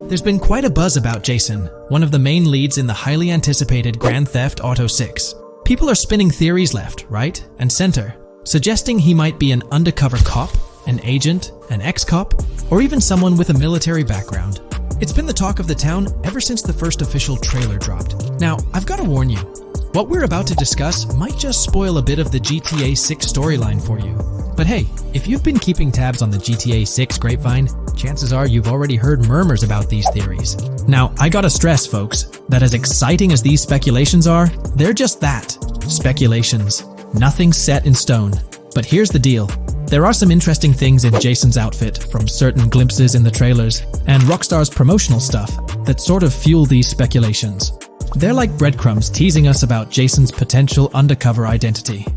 There's been quite a buzz about Jason, one of the main leads in the highly anticipated Grand Theft Auto 6. People are spinning theories left, right, and center, suggesting he might be an undercover cop, an agent, an ex-cop, or even someone with a military background. It's been the talk of the town ever since the first official trailer dropped. Now, I've got to warn you, what we're about to discuss might just spoil a bit of the GTA 6 storyline for you. But hey, if you've been keeping tabs on the GTA 6 grapevine, chances are you've already heard murmurs about these theories. Now, I gotta stress, folks, that as exciting as these speculations are, they're just that, speculations. Nothing set in stone. But here's the deal. There are some interesting things in Jason's outfit from certain glimpses in the trailers and Rockstar's promotional stuff that sort of fuel these speculations. They're like breadcrumbs teasing us about Jason's potential undercover identity.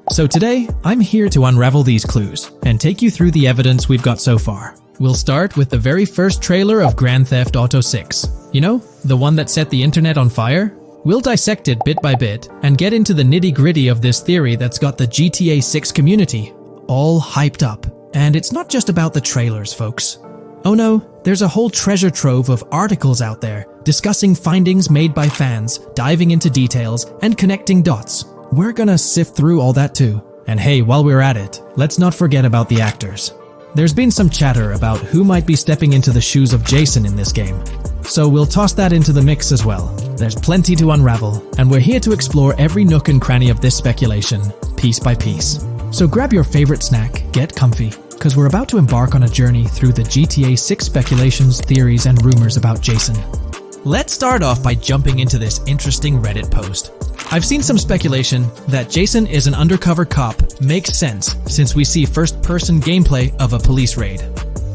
So today, I'm here to unravel these clues and take you through the evidence we've got so far. We'll start with the very first trailer of Grand Theft Auto 6. You know, the one that set the internet on fire? We'll dissect it bit by bit and get into the nitty-gritty of this theory that's got the GTA 6 community all hyped up. And it's not just about the trailers, folks. Oh no, there's a whole treasure trove of articles out there discussing findings made by fans, diving into details, and connecting dots. We're gonna sift through all that too. And hey, while we're at it, let's not forget about the actors. There's been some chatter about who might be stepping into the shoes of Jason in this game. So we'll toss that into the mix as well. There's plenty to unravel, and we're here to explore every nook and cranny of this speculation, piece by piece. So grab your favorite snack, get comfy, because we're about to embark on a journey through the GTA 6 speculations, theories, and rumors about Jason. Let's start off by jumping into this interesting Reddit post. I've seen some speculation that Jason is an undercover cop makes sense since we see first-person gameplay of a police raid.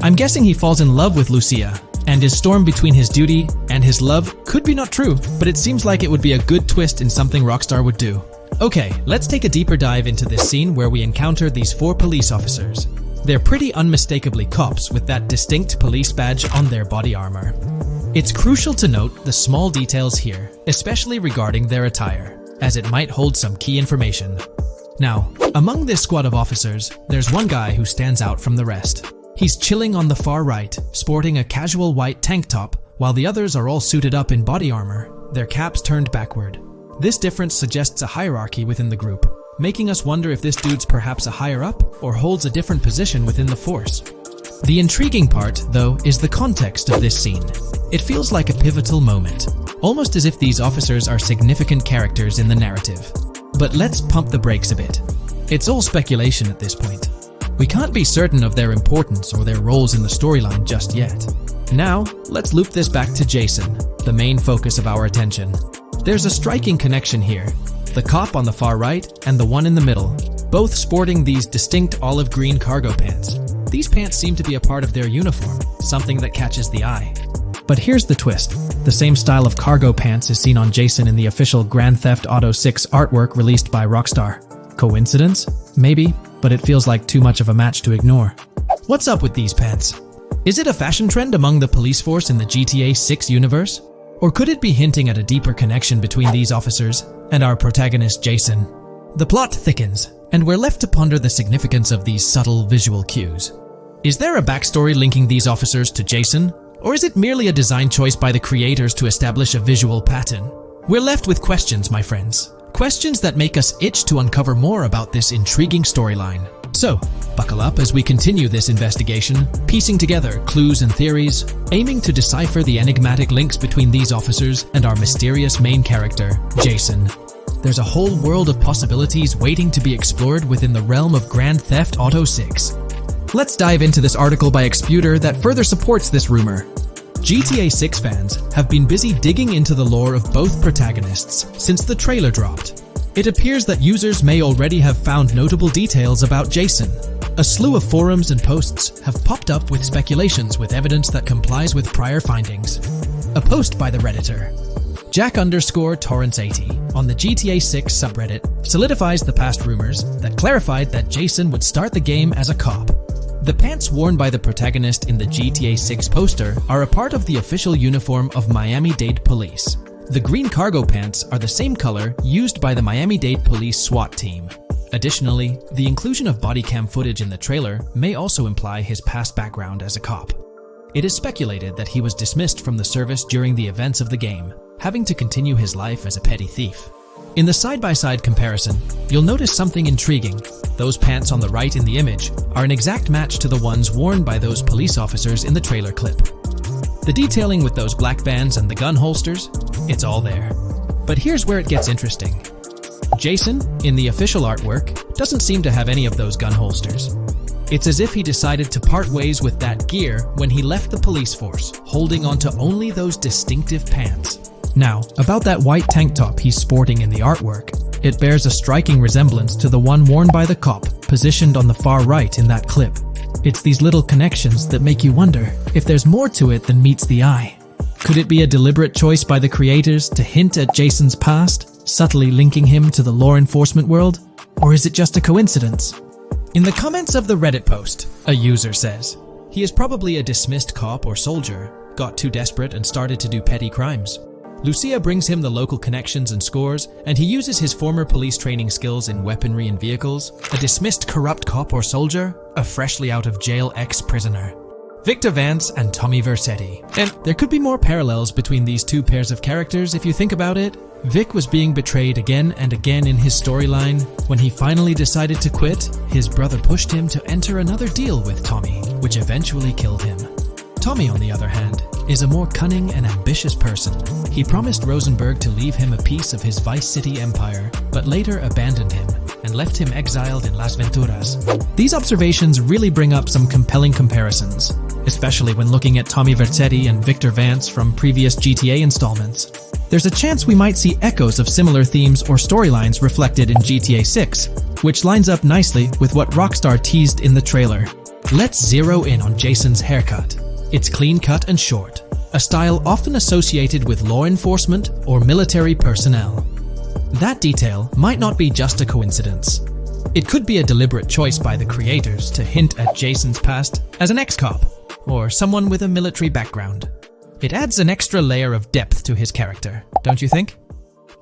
I'm guessing he falls in love with Lucia, and his storm between his duty and his love could be not true, but it seems like it would be a good twist in something Rockstar would do. Okay, let's take a deeper dive into this scene where we encounter these 4 police officers. They're pretty unmistakably cops with that distinct police badge on their body armor. It's crucial to note the small details here, especially regarding their attire, as it might hold some key information. Now, among this squad of officers, there's one guy who stands out from the rest. He's chilling on the far right, sporting a casual white tank top, while the others are all suited up in body armor, their caps turned backward. This difference suggests a hierarchy within the group, making us wonder if this dude's perhaps a higher up or holds a different position within the force. The intriguing part, though, is the context of this scene. It feels like a pivotal moment, almost as if these officers are significant characters in the narrative. But let's pump the brakes a bit. It's all speculation at this point. We can't be certain of their importance or their roles in the storyline just yet. Now, let's loop this back to Jason, the main focus of our attention. There's a striking connection here. The cop on the far right and the one in the middle, both sporting these distinct olive green cargo pants. These pants seem to be a part of their uniform, something that catches the eye. But here's the twist. The same style of cargo pants is seen on Jason in the official Grand Theft Auto 6 artwork released by Rockstar. Coincidence? Maybe, but it feels like too much of a match to ignore. What's up with these pants? Is it a fashion trend among the police force in the GTA 6 universe? Or could it be hinting at a deeper connection between these officers and our protagonist Jason? The plot thickens, and we're left to ponder the significance of these subtle visual cues. Is there a backstory linking these officers to Jason? Or is it merely a design choice by the creators to establish a visual pattern? We're left with questions, my friends. Questions that make us itch to uncover more about this intriguing storyline. So, buckle up as we continue this investigation, piecing together clues and theories, aiming to decipher the enigmatic links between these officers and our mysterious main character, Jason. There's a whole world of possibilities waiting to be explored within the realm of Grand Theft Auto 6. Let's dive into this article by Exputer that further supports this rumor. GTA 6 fans have been busy digging into the lore of both protagonists since the trailer dropped. It appears that users may already have found notable details about Jason. A slew of forums and posts have popped up with speculations with evidence that complies with prior findings. A post by the Redditor, Jack_Torrance80, on the GTA 6 subreddit solidifies the past rumors that clarified that Jason would start the game as a cop. The pants worn by the protagonist in the GTA 6 poster are a part of the official uniform of Miami-Dade Police. The green cargo pants are the same color used by the Miami-Dade Police SWAT team. Additionally, the inclusion of body cam footage in the trailer may also imply his past background as a cop. It is speculated that he was dismissed from the service during the events of the game, having to continue his life as a petty thief. In the side-by-side comparison, you'll notice something intriguing. Those pants on the right in the image are an exact match to the ones worn by those police officers in the trailer clip. The detailing with those black bands and the gun holsters, it's all there. But here's where it gets interesting. Jason, in the official artwork, doesn't seem to have any of those gun holsters. It's as if he decided to part ways with that gear when he left the police force, holding onto only those distinctive pants. Now, about that white tank top he's sporting in the artwork, it bears a striking resemblance to the one worn by the cop, positioned on the far right in that clip. It's these little connections that make you wonder if there's more to it than meets the eye. Could it be a deliberate choice by the creators to hint at Jason's past, subtly linking him to the law enforcement world? Or is it just a coincidence? In the comments of the Reddit post, a user says, he is probably a dismissed cop or soldier, got too desperate and started to do petty crimes. Lucia brings him the local connections and scores, and he uses his former police training skills in weaponry and vehicles. A dismissed corrupt cop or soldier, a freshly out of jail ex-prisoner. Victor Vance and Tommy Vercetti. And there could be more parallels between these two pairs of characters if you think about it. Vic was being betrayed again and again in his storyline. When he finally decided to quit, his brother pushed him to enter another deal with Tommy, which eventually killed him. Tommy, on the other hand, is a more cunning and ambitious person. He promised Rosenberg to leave him a piece of his Vice City empire, but later abandoned him and left him exiled in Las Venturas. These observations really bring up some compelling comparisons, especially when looking at Tommy Vercetti and Victor Vance from previous GTA installments. There's a chance we might see echoes of similar themes or storylines reflected in GTA 6, which lines up nicely with what Rockstar teased in the trailer. Let's zero in on Jason's haircut. It's clean cut and short, a style often associated with law enforcement or military personnel. That detail might not be just a coincidence. It could be a deliberate choice by the creators to hint at Jason's past as an ex-cop or someone with a military background. It adds an extra layer of depth to his character, don't you think?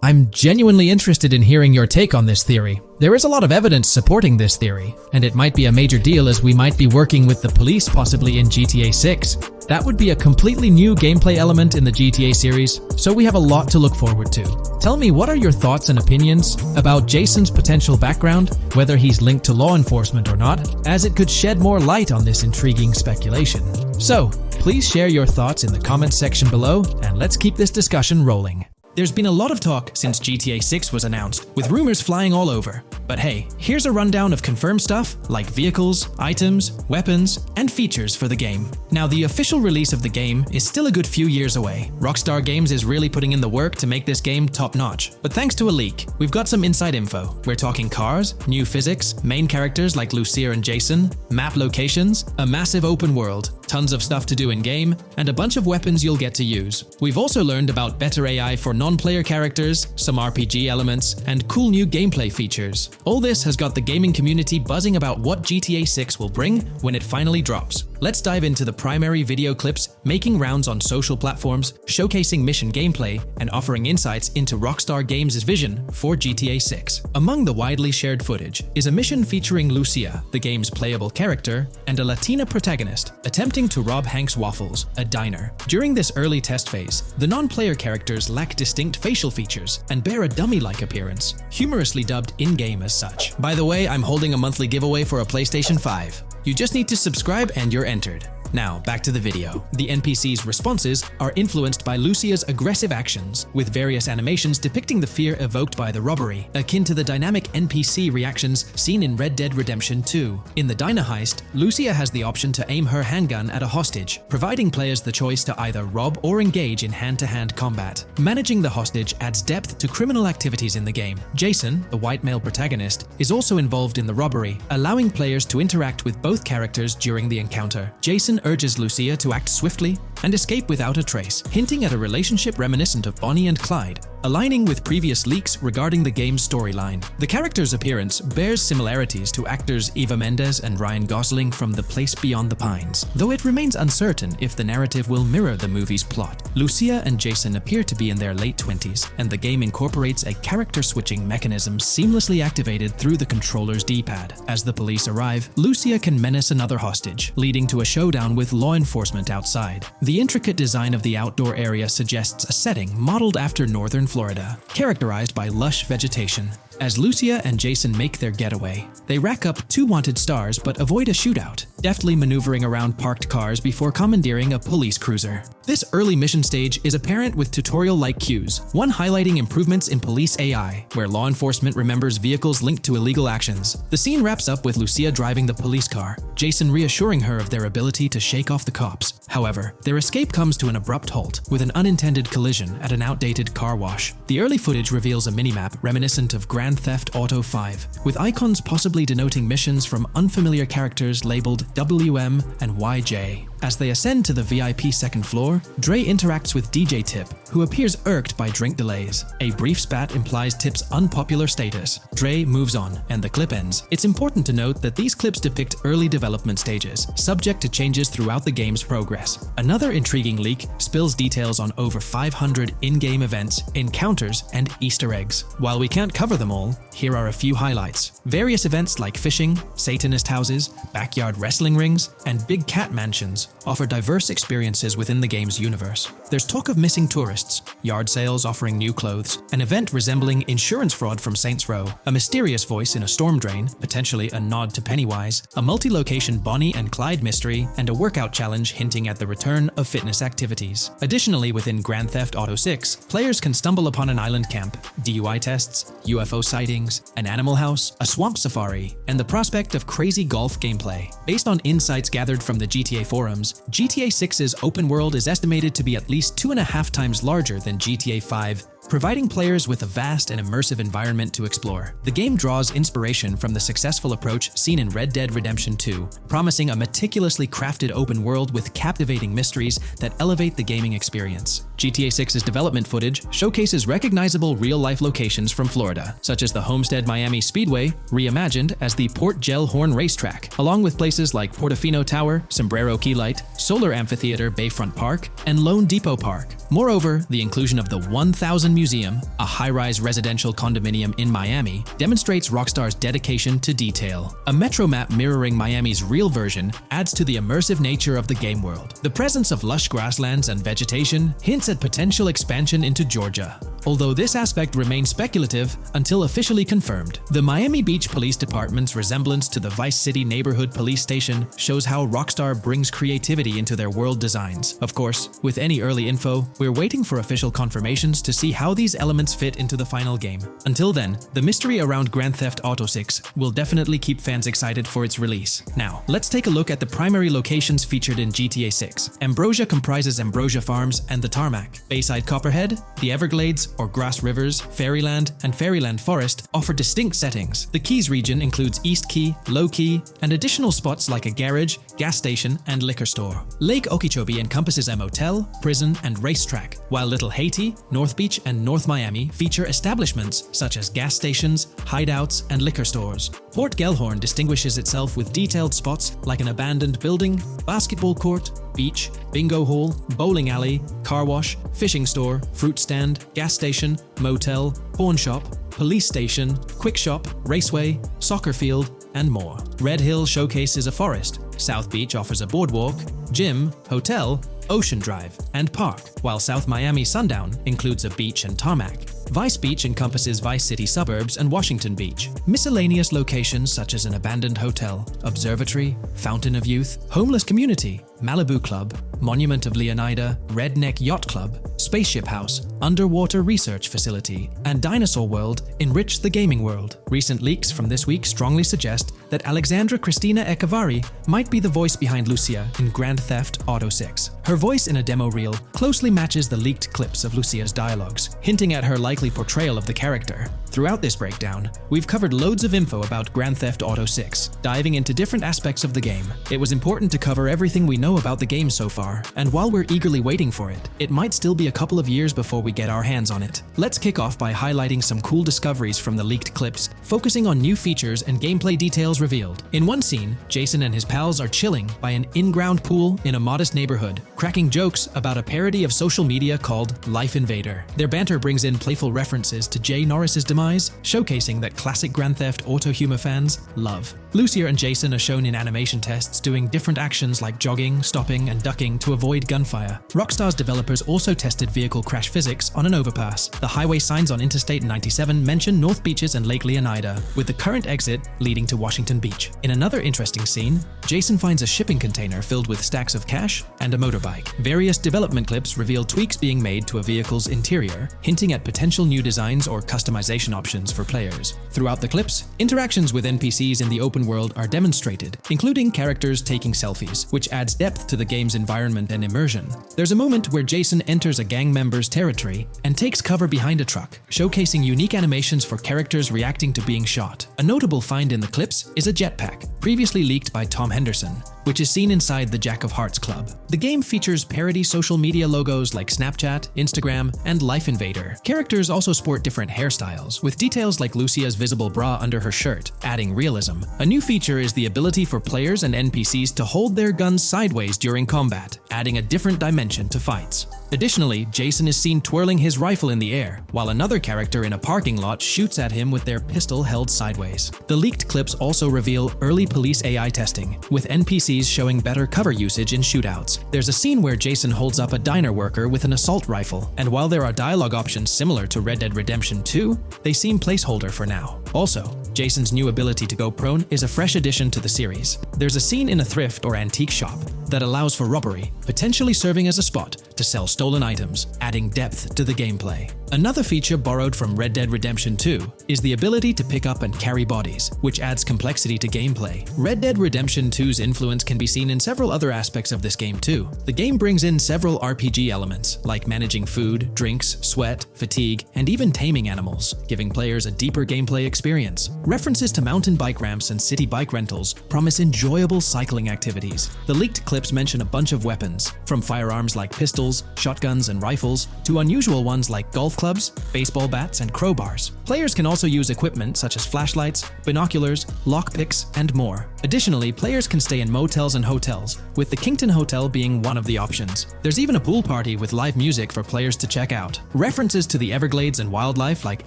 I'm genuinely interested in hearing your take on this theory. There is a lot of evidence supporting this theory, and it might be a major deal as we might be working with the police possibly in GTA 6. That would be a completely new gameplay element in the GTA series, so we have a lot to look forward to. Tell me, what are your thoughts and opinions about Jason's potential background, whether he's linked to law enforcement or not, as it could shed more light on this intriguing speculation. So, please share your thoughts in the comments section below, and let's keep this discussion rolling. There's been a lot of talk since GTA 6 was announced, with rumors flying all over. But hey, here's a rundown of confirmed stuff like vehicles, items, weapons, and features for the game. Now, the official release of the game is still a good few years away. Rockstar Games is really putting in the work to make this game top-notch. But thanks to a leak, we've got some inside info. We're talking cars, new physics, main characters like Lucia and Jason, map locations, a massive open world, tons of stuff to do in-game, and a bunch of weapons you'll get to use. We've also learned about better AI for non-player characters, some RPG elements, and cool new gameplay features. All this has got the gaming community buzzing about what GTA 6 will bring when it finally drops. Let's dive into the primary video clips making rounds on social platforms, showcasing mission gameplay, and offering insights into Rockstar Games' vision for GTA 6. Among the widely shared footage is a mission featuring Lucia, the game's playable character, and a Latina protagonist attempting to rob Hank's Waffles, a diner. During this early test phase, the non-player characters lack distinct facial features and bear a dummy-like appearance, humorously dubbed in-game as such. By the way, I'm holding a monthly giveaway for a PlayStation 5. You just need to subscribe and you're entered. Now, back to the video. The NPC's responses are influenced by Lucia's aggressive actions, with various animations depicting the fear evoked by the robbery, akin to the dynamic NPC reactions seen in Red Dead Redemption 2. In the diner heist, Lucia has the option to aim her handgun at a hostage, providing players the choice to either rob or engage in hand-to-hand combat. Managing the hostage adds depth to criminal activities in the game. Jason, the white male protagonist, is also involved in the robbery, allowing players to interact with both characters during the encounter. Jason urges Lucia to act swiftly, and escape without a trace, hinting at a relationship reminiscent of Bonnie and Clyde, aligning with previous leaks regarding the game's storyline. The character's appearance bears similarities to actors Eva Mendes and Ryan Gosling from The Place Beyond the Pines, though it remains uncertain if the narrative will mirror the movie's plot. Lucia and Jason appear to be in their late 20s, and the game incorporates a character switching mechanism seamlessly activated through the controller's D-pad. As the police arrive, Lucia can menace another hostage, leading to a showdown with law enforcement outside. The intricate design of the outdoor area suggests a setting modeled after northern Florida, characterized by lush vegetation. As Lucia and Jason make their getaway, they rack up 2 wanted stars but avoid a shootout, deftly maneuvering around parked cars before commandeering a police cruiser. This early mission stage is apparent with tutorial-like cues, one highlighting improvements in police AI, where law enforcement remembers vehicles linked to illegal actions. The scene wraps up with Lucia driving the police car, Jason reassuring her of their ability to shake off the cops. However, their escape comes to an abrupt halt, with an unintended collision at an outdated car wash. The early footage reveals a minimap reminiscent of Grand Theft Auto 5, with icons possibly denoting missions from unfamiliar characters labeled WM and YJ. As they ascend to the VIP second floor, Dre interacts with DJ Tip, who appears irked by drink delays. A brief spat implies Tip's unpopular status. Dre moves on, and the clip ends. It's important to note that these clips depict early development stages, subject to changes throughout the game's progress. Another intriguing leak spills details on over 500 in-game events, encounters, and Easter eggs. While we can't cover them all, here are a few highlights. Various events like fishing, Satanist houses, backyard wrestling rings, and big cat mansions offer diverse experiences within the game's universe. There's talk of missing tourists, yard sales offering new clothes, an event resembling insurance fraud from Saints Row, a mysterious voice in a storm drain, potentially a nod to Pennywise, a multi-location Bonnie and Clyde mystery, and a workout challenge hinting at the return of fitness activities. Additionally, within Grand Theft Auto 6, players can stumble upon an island camp, DUI tests, UFO sightings, an animal house, a swamp safari, and the prospect of crazy golf gameplay. Based on insights gathered from the GTA forums, GTA 6's open world is estimated to be at least 2.5 times larger than GTA 5, providing players with a vast and immersive environment to explore. The game draws inspiration from the successful approach seen in Red Dead Redemption 2, promising a meticulously crafted open world with captivating mysteries that elevate the gaming experience. GTA 6's development footage showcases recognizable real-life locations from Florida, such as the Homestead Miami Speedway, reimagined as the Port Gellhorn Racetrack, along with places like Portofino Tower, Sombrero Key Light, Solar Amphitheater Bayfront Park, and Lone Depot Park. Moreover, the inclusion of the 1000 Museum, a high-rise residential condominium in Miami, demonstrates Rockstar's dedication to detail. A metro map mirroring Miami's real version adds to the immersive nature of the game world. The presence of lush grasslands and vegetation hints at potential expansion into Georgia, although this aspect remains speculative until officially confirmed. The Miami Beach Police Department's resemblance to the Vice City Neighborhood Police Station shows how Rockstar brings creativity into their world designs. Of course, with any early info, we're waiting for official confirmations to see how these elements fit into the final game. Until then, the mystery around Grand Theft Auto 6 will definitely keep fans excited for its release. Now, let's take a look at the primary locations featured in GTA 6. Ambrosia comprises Ambrosia Farms and the Tarmac. Bayside Copperhead, the Everglades or Grass Rivers, Fairyland, and Fairyland Forest offer distinct settings. The Keys region includes East Key, Low Key, and additional spots like a garage, gas station, and liquor store. Lake Okeechobee encompasses a motel, prison, and racetrack, while Little Haiti, North Beach, and North Miami feature establishments such as gas stations, hideouts, and liquor stores. Port Gellhorn distinguishes itself with detailed spots like an abandoned building, basketball court, beach, bingo hall, bowling alley, car wash, fishing store, fruit stand, gas station, motel, pawn shop, police station, quick shop, raceway, soccer field, and more. Red Hill showcases a forest. South Beach offers a boardwalk, gym, hotel, Ocean Drive, and park, while South Miami Sundown includes a beach and tarmac. Vice Beach encompasses Vice City suburbs and Washington Beach. Miscellaneous locations such as an abandoned hotel, observatory, Fountain of Youth, homeless community, Malibu Club, Monument of Leonida, Redneck Yacht Club, Spaceship House, Underwater Research Facility, and Dinosaur World enrich the gaming world. Recent leaks from this week strongly suggest that Alexandra Christina Echevarri might be the voice behind Lucia in Grand Theft Auto 6. Her voice in a demo reel closely matches the leaked clips of Lucia's dialogues, hinting at her likely portrayal of the character. Throughout this breakdown, we've covered loads of info about Grand Theft Auto 6, diving into different aspects of the game. It was important to cover everything we know about the game so far, and while we're eagerly waiting for it, it might still be a couple of years before we get our hands on it. Let's kick off by highlighting some cool discoveries from the leaked clips, focusing on new features and gameplay details revealed. In one scene, Jason and his pals are chilling by an in-ground pool in a modest neighborhood, cracking jokes about a parody of social media called Life Invader. Their banter brings in playful references to Jay Norris's demise, showcasing that classic Grand Theft Auto humor fans love. Lucia and Jason are shown in animation tests doing different actions like jogging, stopping, and ducking to avoid gunfire. Rockstar's developers also tested vehicle crash physics on an overpass. The highway signs on Interstate 97 mention North Beaches and Lake Leonida, with the current exit leading to Washington Beach. In another interesting scene, Jason finds a shipping container filled with stacks of cash and a motorbike. Various development clips reveal tweaks being made to a vehicle's interior, hinting at potential new designs or customization options for players. Throughout the clips, interactions with NPCs in the open world are demonstrated, including characters taking selfies, which adds depth to the game's environment and immersion. There's a moment where Jason enters a gang member's territory and takes cover behind a truck, showcasing unique animations for characters reacting to being shot. A notable find in the clips is a jetpack, previously leaked by Tom Henderson, which is seen inside the Jack of Hearts Club. The game features parody social media logos like Snapchat, Instagram, and Life Invader. Characters also sport different hairstyles, with details like Lucia's visible bra under her shirt, adding realism. A new feature is the ability for players and NPCs to hold their guns sideways during combat, adding a different dimension to fights. Additionally, Jason is seen twirling his rifle in the air, while another character in a parking lot shoots at him with their pistol held sideways. The leaked clips also reveal early police AI testing, with NPCs showing better cover usage in shootouts. There's a scene where Jason holds up a diner worker with an assault rifle, and while there are dialogue options similar to Red Dead Redemption 2, they seem placeholder for now. Also, Jason's new ability to go prone is a fresh addition to the series. There's a scene in a thrift or antique shop that allows for robbery, potentially serving as a spot to sell stolen items, adding depth to the gameplay. Another feature borrowed from Red Dead Redemption 2 is the ability to pick up and carry bodies, which adds complexity to gameplay. Red Dead Redemption 2's influence can be seen in several other aspects of this game too. The game brings in several RPG elements, like managing food, drinks, sweat, fatigue, and even taming animals, giving players a deeper gameplay experience. References to mountain bike ramps and city bike rentals promise enjoyable cycling activities. The leaked clips mention a bunch of weapons, from firearms like pistols, shotguns, and rifles, to unusual ones like golf clubs, baseball bats, and crowbars. Players can also use equipment such as flashlights, binoculars, lockpicks, and more. Additionally, players can stay in motels and hotels, with the Kington Hotel being one of the options. There's even a pool party with live music for players to check out. References to the Everglades and wildlife like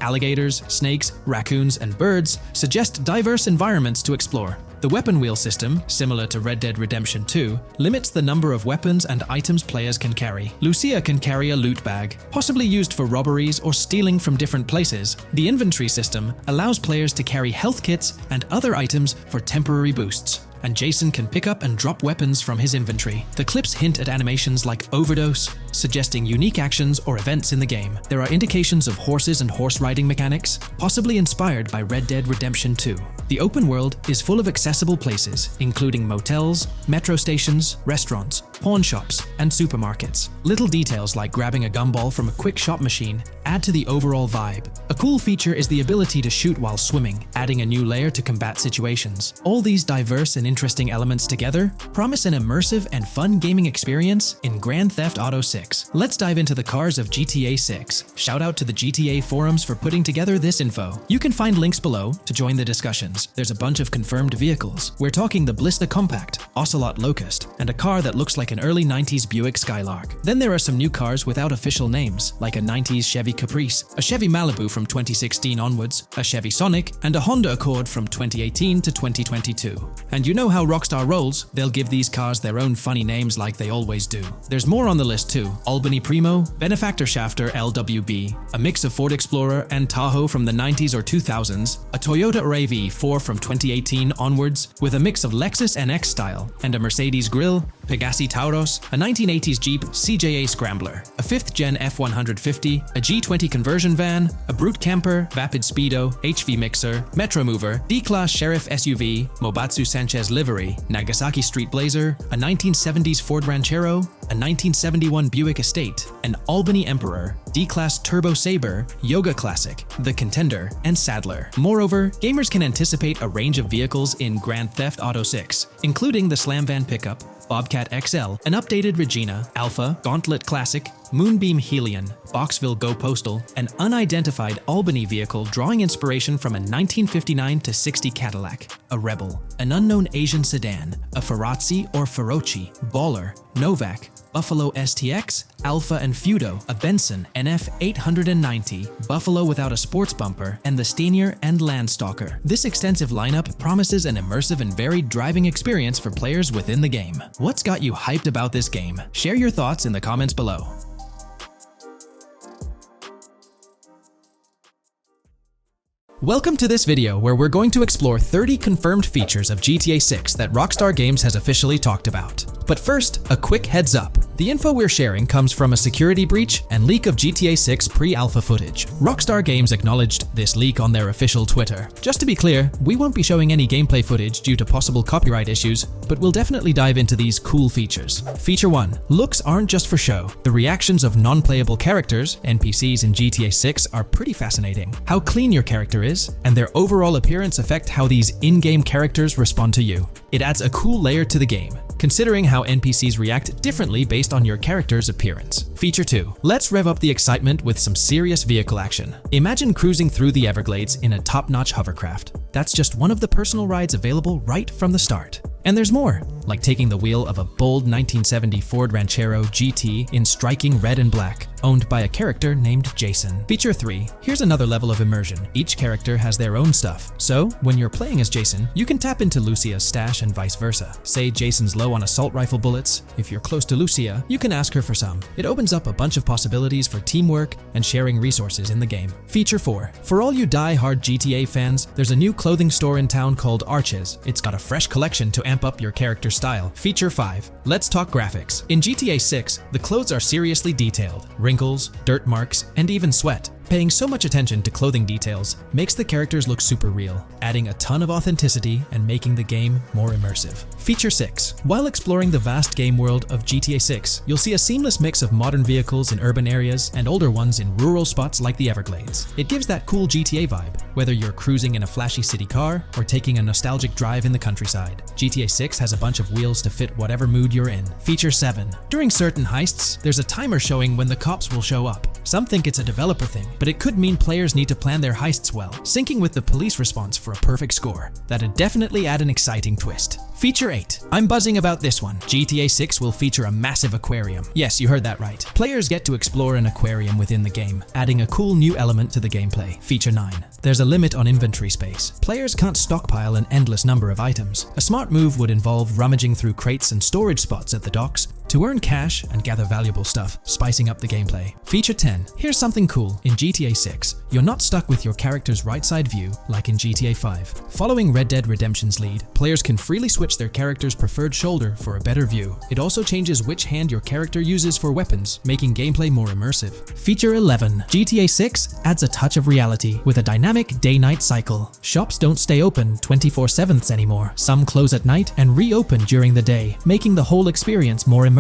alligators, snakes, raccoons, and birds suggest diverse environments to explore. The weapon wheel system, similar to Red Dead Redemption 2, limits the number of weapons and items players can carry. Lucia can carry a loot bag, possibly used for robberies or stealing from different places. The inventory system allows players to carry health kits and other items for temporary boosts, and Jason can pick up and drop weapons from his inventory. The clips hint at animations like overdose, suggesting unique actions or events in the game. There are indications of horses and horse riding mechanics, possibly inspired by Red Dead Redemption 2. The open world is full of accessible places, including motels, metro stations, restaurants, pawn shops, and supermarkets. Little details like grabbing a gumball from a quick shop machine add to the overall vibe. A cool feature is the ability to shoot while swimming, adding a new layer to combat situations. All these diverse and interesting elements together promise an immersive and fun gaming experience in Grand Theft Auto 6. Let's dive into the cars of GTA 6. Shout out to the GTA forums for putting together this info. You can find links below to join the discussions. There's a bunch of confirmed vehicles. We're talking the Blista Compact, Ocelot Locust, and a car that looks like an early 90s Buick Skylark. Then there are some new cars without official names, like a 90s Chevy Caprice, a Chevy Malibu from 2016 onwards, a Chevy Sonic, and a Honda Accord from 2018 to 2022. And you know how Rockstar rolls, they'll give these cars their own funny names like they always do. There's more on the list too, Albany Primo, Benefactor Shafter LWB, a mix of Ford Explorer and Tahoe from the 90s or 2000s, a Toyota RAV4 from 2018 onwards, with a mix of Lexus NX style, and a Mercedes grille, Pegassi Tauros, a 1980s Jeep CJA Scrambler, a 5th Gen F150, a G20 conversion van, a Brute Camper, Vapid Speedo, HV Mixer, Metro Mover, D-Class Sheriff SUV, Mobatsu Sanchez livery, Nagasaki Street Blazer, a 1970s Ford Ranchero, a 1971 Buick Estate, an Albany Emperor, D-Class Turbo Sabre, Yoga Classic, the Contender, and Sadler. Moreover, gamers can anticipate a range of vehicles in Grand Theft Auto 6, including the Slam Van pickup, Bobcat XL, an updated Regina, Alpha, Gauntlet Classic, Moonbeam Helion, Boxville Go Postal, an unidentified Albany vehicle drawing inspiration from a 1959-60 Cadillac, a Rebel, an unknown Asian sedan, a Ferrazzi or Feroci, Baller, Novak, Buffalo STX, Alpha and Feudo, a Benson NF 890, Buffalo without a sports bumper, and the Stanier and Landstalker. This extensive lineup promises an immersive and varied driving experience for players within the game. What's got you hyped about this game? Share your thoughts in the comments below. Welcome to this video where we're going to explore 30 confirmed features of GTA 6 that Rockstar Games has officially talked about. But first, a quick heads up. The info we're sharing comes from a security breach and leak of GTA 6 pre-alpha footage. Rockstar Games acknowledged this leak on their official Twitter. Just to be clear, we won't be showing any gameplay footage due to possible copyright issues, but we'll definitely dive into these cool features. Feature 1. Looks aren't just for show. The reactions of non-playable characters, NPCs in GTA 6, are pretty fascinating. How clean your character is, and their overall appearance affect how these in-game characters respond to you. It adds a cool layer to the game, considering how NPCs react differently based on your character's appearance. Feature 2. Let's rev up the excitement with some serious vehicle action. Imagine cruising through the Everglades in a top-notch hovercraft. That's just one of the personal rides available right from the start. And there's more, like taking the wheel of a bold 1970 Ford Ranchero GT in striking red and black, owned by a character named Jason. Feature 3. Here's another level of immersion. Each character has their own stuff, so when you're playing as Jason, you can tap into Lucia's stash and vice versa. Say Jason's low on assault rifle bullets. If you're close to Lucia, you can ask her for some. It opens up a bunch of possibilities for teamwork and sharing resources in the game. Feature 4. For all you die-hard GTA fans, there's a new clothing store in town called Arches. It's got a fresh collection to amp up your character style. Feature 5. Let's talk graphics. In GTA 6, the clothes are seriously detailed. Wrinkles, dirt marks, and even sweat. Paying so much attention to clothing details makes the characters look super real, adding a ton of authenticity and making the game more immersive. Feature 6. While exploring the vast game world of GTA 6, you'll see a seamless mix of modern vehicles in urban areas and older ones in rural spots like the Everglades. It gives that cool GTA vibe, whether you're cruising in a flashy city car or taking a nostalgic drive in the countryside. GTA 6 has a bunch of wheels to fit whatever mood you're in. Feature 7. During certain heists, there's a timer showing when the cops will show up. Some think it's a developer thing, but it could mean players need to plan their heists well, syncing with the police response for a perfect score. That'd definitely add an exciting twist. Feature 8. I'm buzzing about this one. GTA 6 will feature a massive aquarium. Yes, you heard that right. Players get to explore an aquarium within the game, adding a cool new element to the gameplay. Feature 9. There's a limit on inventory space. Players can't stockpile an endless number of items. A smart move would involve rummaging through crates and storage spots at the docks to earn cash and gather valuable stuff, spicing up the gameplay. Feature 10. Here's something cool. In GTA 6, you're not stuck with your character's right side view like in GTA 5. Following Red Dead Redemption's lead, players can freely switch their character's preferred shoulder for a better view. It also changes which hand your character uses for weapons, making gameplay more immersive. Feature 11. GTA 6 adds a touch of reality with a dynamic day-night cycle. Shops don't stay open 24/7 anymore. Some close at night and reopen during the day, making the whole experience more immersive.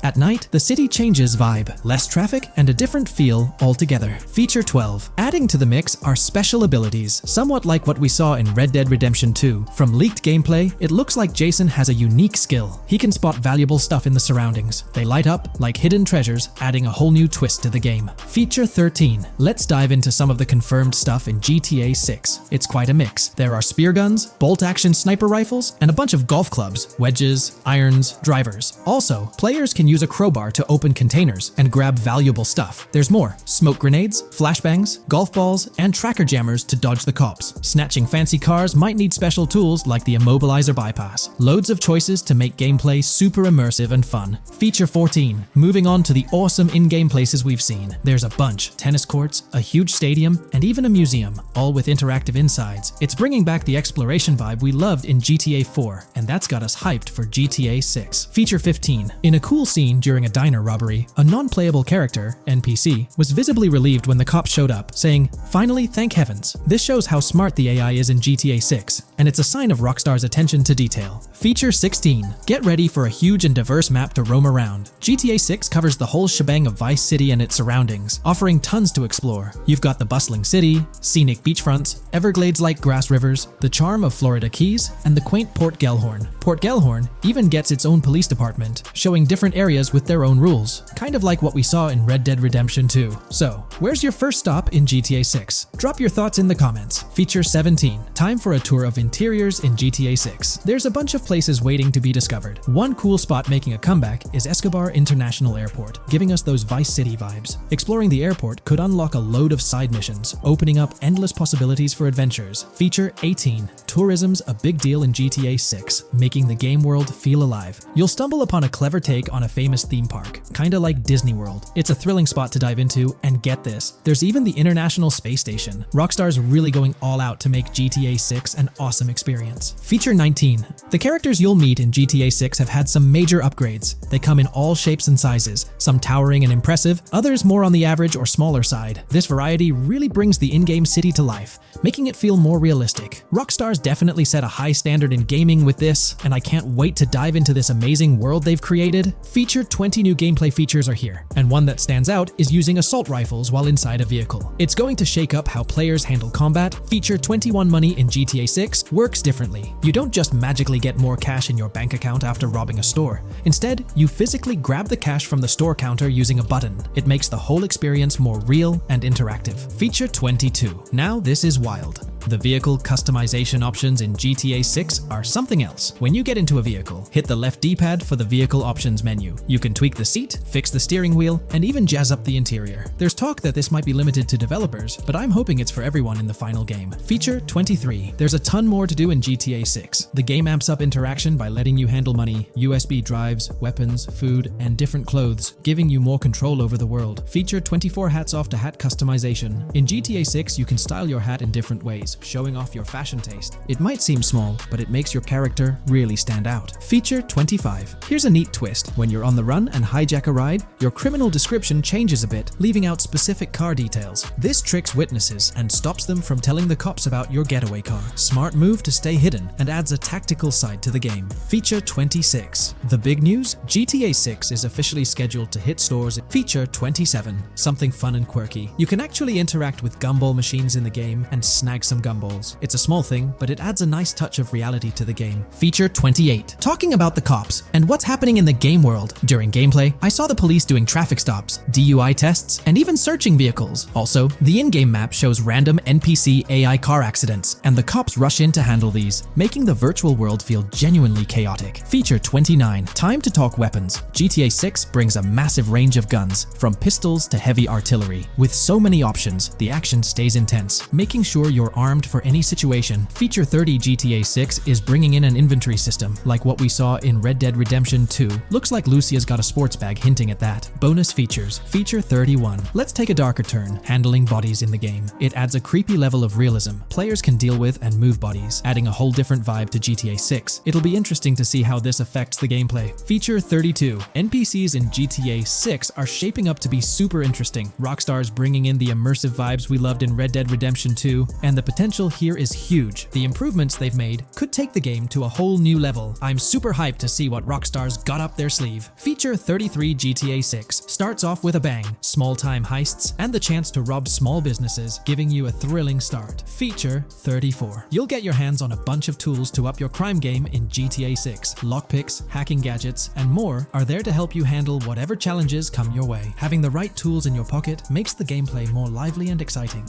At night, the city changes vibe, less traffic, and a different feel altogether. Feature 12. Adding to the mix are special abilities, somewhat like what we saw in Red Dead Redemption 2. From leaked gameplay, it looks like Jason has a unique skill. He can spot valuable stuff in the surroundings. They light up like hidden treasures, adding a whole new twist to the game. Feature 13. Let's dive into some of the confirmed stuff in GTA 6. It's quite a mix. There are spear guns, bolt-action sniper rifles, and a bunch of golf clubs, wedges, irons, drivers. Also, Players can use a crowbar to open containers and grab valuable stuff. There's more: smoke grenades, flashbangs, golf balls, and tracker jammers to dodge the cops. Snatching fancy cars might need special tools like the immobilizer bypass. Loads of choices to make gameplay super immersive and fun. Feature 14. Moving on to the awesome in-game places we've seen. There's a bunch: tennis courts, a huge stadium, and even a museum, all with interactive insides. It's bringing back the exploration vibe we loved in GTA 4, and that's got us hyped for GTA 6. Feature 15. In a cool scene during a diner robbery, a non-playable character, NPC, was visibly relieved when the cops showed up, saying, "Finally, thank heavens." This shows how smart the AI is in GTA 6, and it's a sign of Rockstar's attention to detail. Feature 16. Get ready for a huge and diverse map to roam around. GTA 6 covers the whole shebang of Vice City and its surroundings, offering tons to explore. You've got the bustling city, scenic beachfronts, Everglades-like grass rivers, the charm of Florida Keys, and the quaint Port Gellhorn. Port Gellhorn even gets its own police department, showing different areas with their own rules, kind of like what we saw in Red Dead Redemption 2. So, where's your first stop in GTA 6? Drop your thoughts in the comments. Feature 17. Time for a tour of interiors in GTA 6. There's a bunch of places waiting to be discovered. One cool spot making a comeback is Escobar International Airport, giving us those Vice City vibes. Exploring the airport could unlock a load of side missions, opening up endless possibilities for adventures. Feature 18. Tourism's a big deal in GTA 6, making the game world feel alive. You'll stumble upon a clever take on a famous theme park, kinda like Disney World. It's a thrilling spot to dive into, and get this, there's even the International Space Station. Rockstar's really going all out to make GTA 6 an awesome experience. Feature 19. The characters you'll meet in GTA 6 have had some major upgrades. They come in all shapes and sizes, some towering and impressive, others more on the average or smaller side. This variety really brings the in-game city to life, making it feel more realistic. Rockstar's definitely set a high standard in gaming with this, and I can't wait to dive into this amazing world they've created. Feature 20 new gameplay features are here, and one that stands out is using assault rifles while inside a vehicle. It's going to shake up how players handle combat. Feature 21 money in GTA 6 works differently. You don't just magically get more cash in your bank account after robbing a store. Instead, you physically grab the cash from the store counter using a button. It makes the whole experience more real and interactive. Feature 22. Now this is wild. The vehicle customization options in GTA 6 are something else. When you get into a vehicle, hit the left D-pad for the vehicle options menu. You can tweak the seat, fix the steering wheel, and even jazz up the interior. There's talk that this might be limited to developers, but I'm hoping it's for everyone in the final game. Feature 23. There's a ton more to do in GTA 6. The game amps up interaction by letting you handle money, USB drives, weapons, food, and different clothes, giving you more control over the world. Feature 24 hats off to hat customization. In GTA 6, you can style your hat in different ways, showing off your fashion taste. It might seem small, but it makes your character really stand out. Feature 25. Here's a neat twist. When you're on the run and hijack a ride, your criminal description changes a bit, leaving out specific car details. This tricks witnesses and stops them from telling the cops about your getaway car. Smart move to stay hidden and adds a tactical side to the game. Feature 26. The big news? GTA 6 is officially scheduled to hit stores. Feature 27. Something fun and quirky. You can actually interact with gumball machines in the game and snag some gumballs. It's a small thing, but it adds a nice touch of reality to the game. Feature 28. Talking about the cops and what's happening in the game world. During gameplay, I saw the police doing traffic stops, DUI tests, and even searching vehicles. Also, the in-game map shows random NPC AI car accidents, and the cops rush in to handle these, making the virtual world feel genuinely chaotic. Feature 29. Time to talk weapons. GTA 6 brings a massive range of guns, from pistols to heavy artillery. With so many options, the action stays intense, making sure you're armed for any situation. Feature 30. GTA 6 is bringing in an inventory system, like what we saw in Red Dead Redemption 2. Looks like Lucia's got a sports bag hinting at that. Bonus features. Feature 31. Let's take a darker turn, handling bodies in the game. It adds a creepy level of realism. Players can deal with and move bodies, adding a whole different vibe to GTA 6. It'll be interesting to see how this affects the gameplay. Feature 32. NPCs in GTA 6 are shaping up to be super interesting. Rockstar's bringing in the immersive vibes we loved in Red Dead Redemption 2, and the potential here is huge. The improvements they've made could take the game to a whole new level. I'm super hyped to see what Rockstar's got up their sleeve. Feature 33. GTA 6 starts off with a bang, small-time heists, and the chance to rob small businesses, giving you a thrilling start. Feature 34. You'll get your hands on a bunch of tools to up your crime game in GTA 6. Lockpicks, hacking gadgets, and more are there to help you handle whatever challenges come your way. Having the right tools in your pocket makes the gameplay more lively and exciting.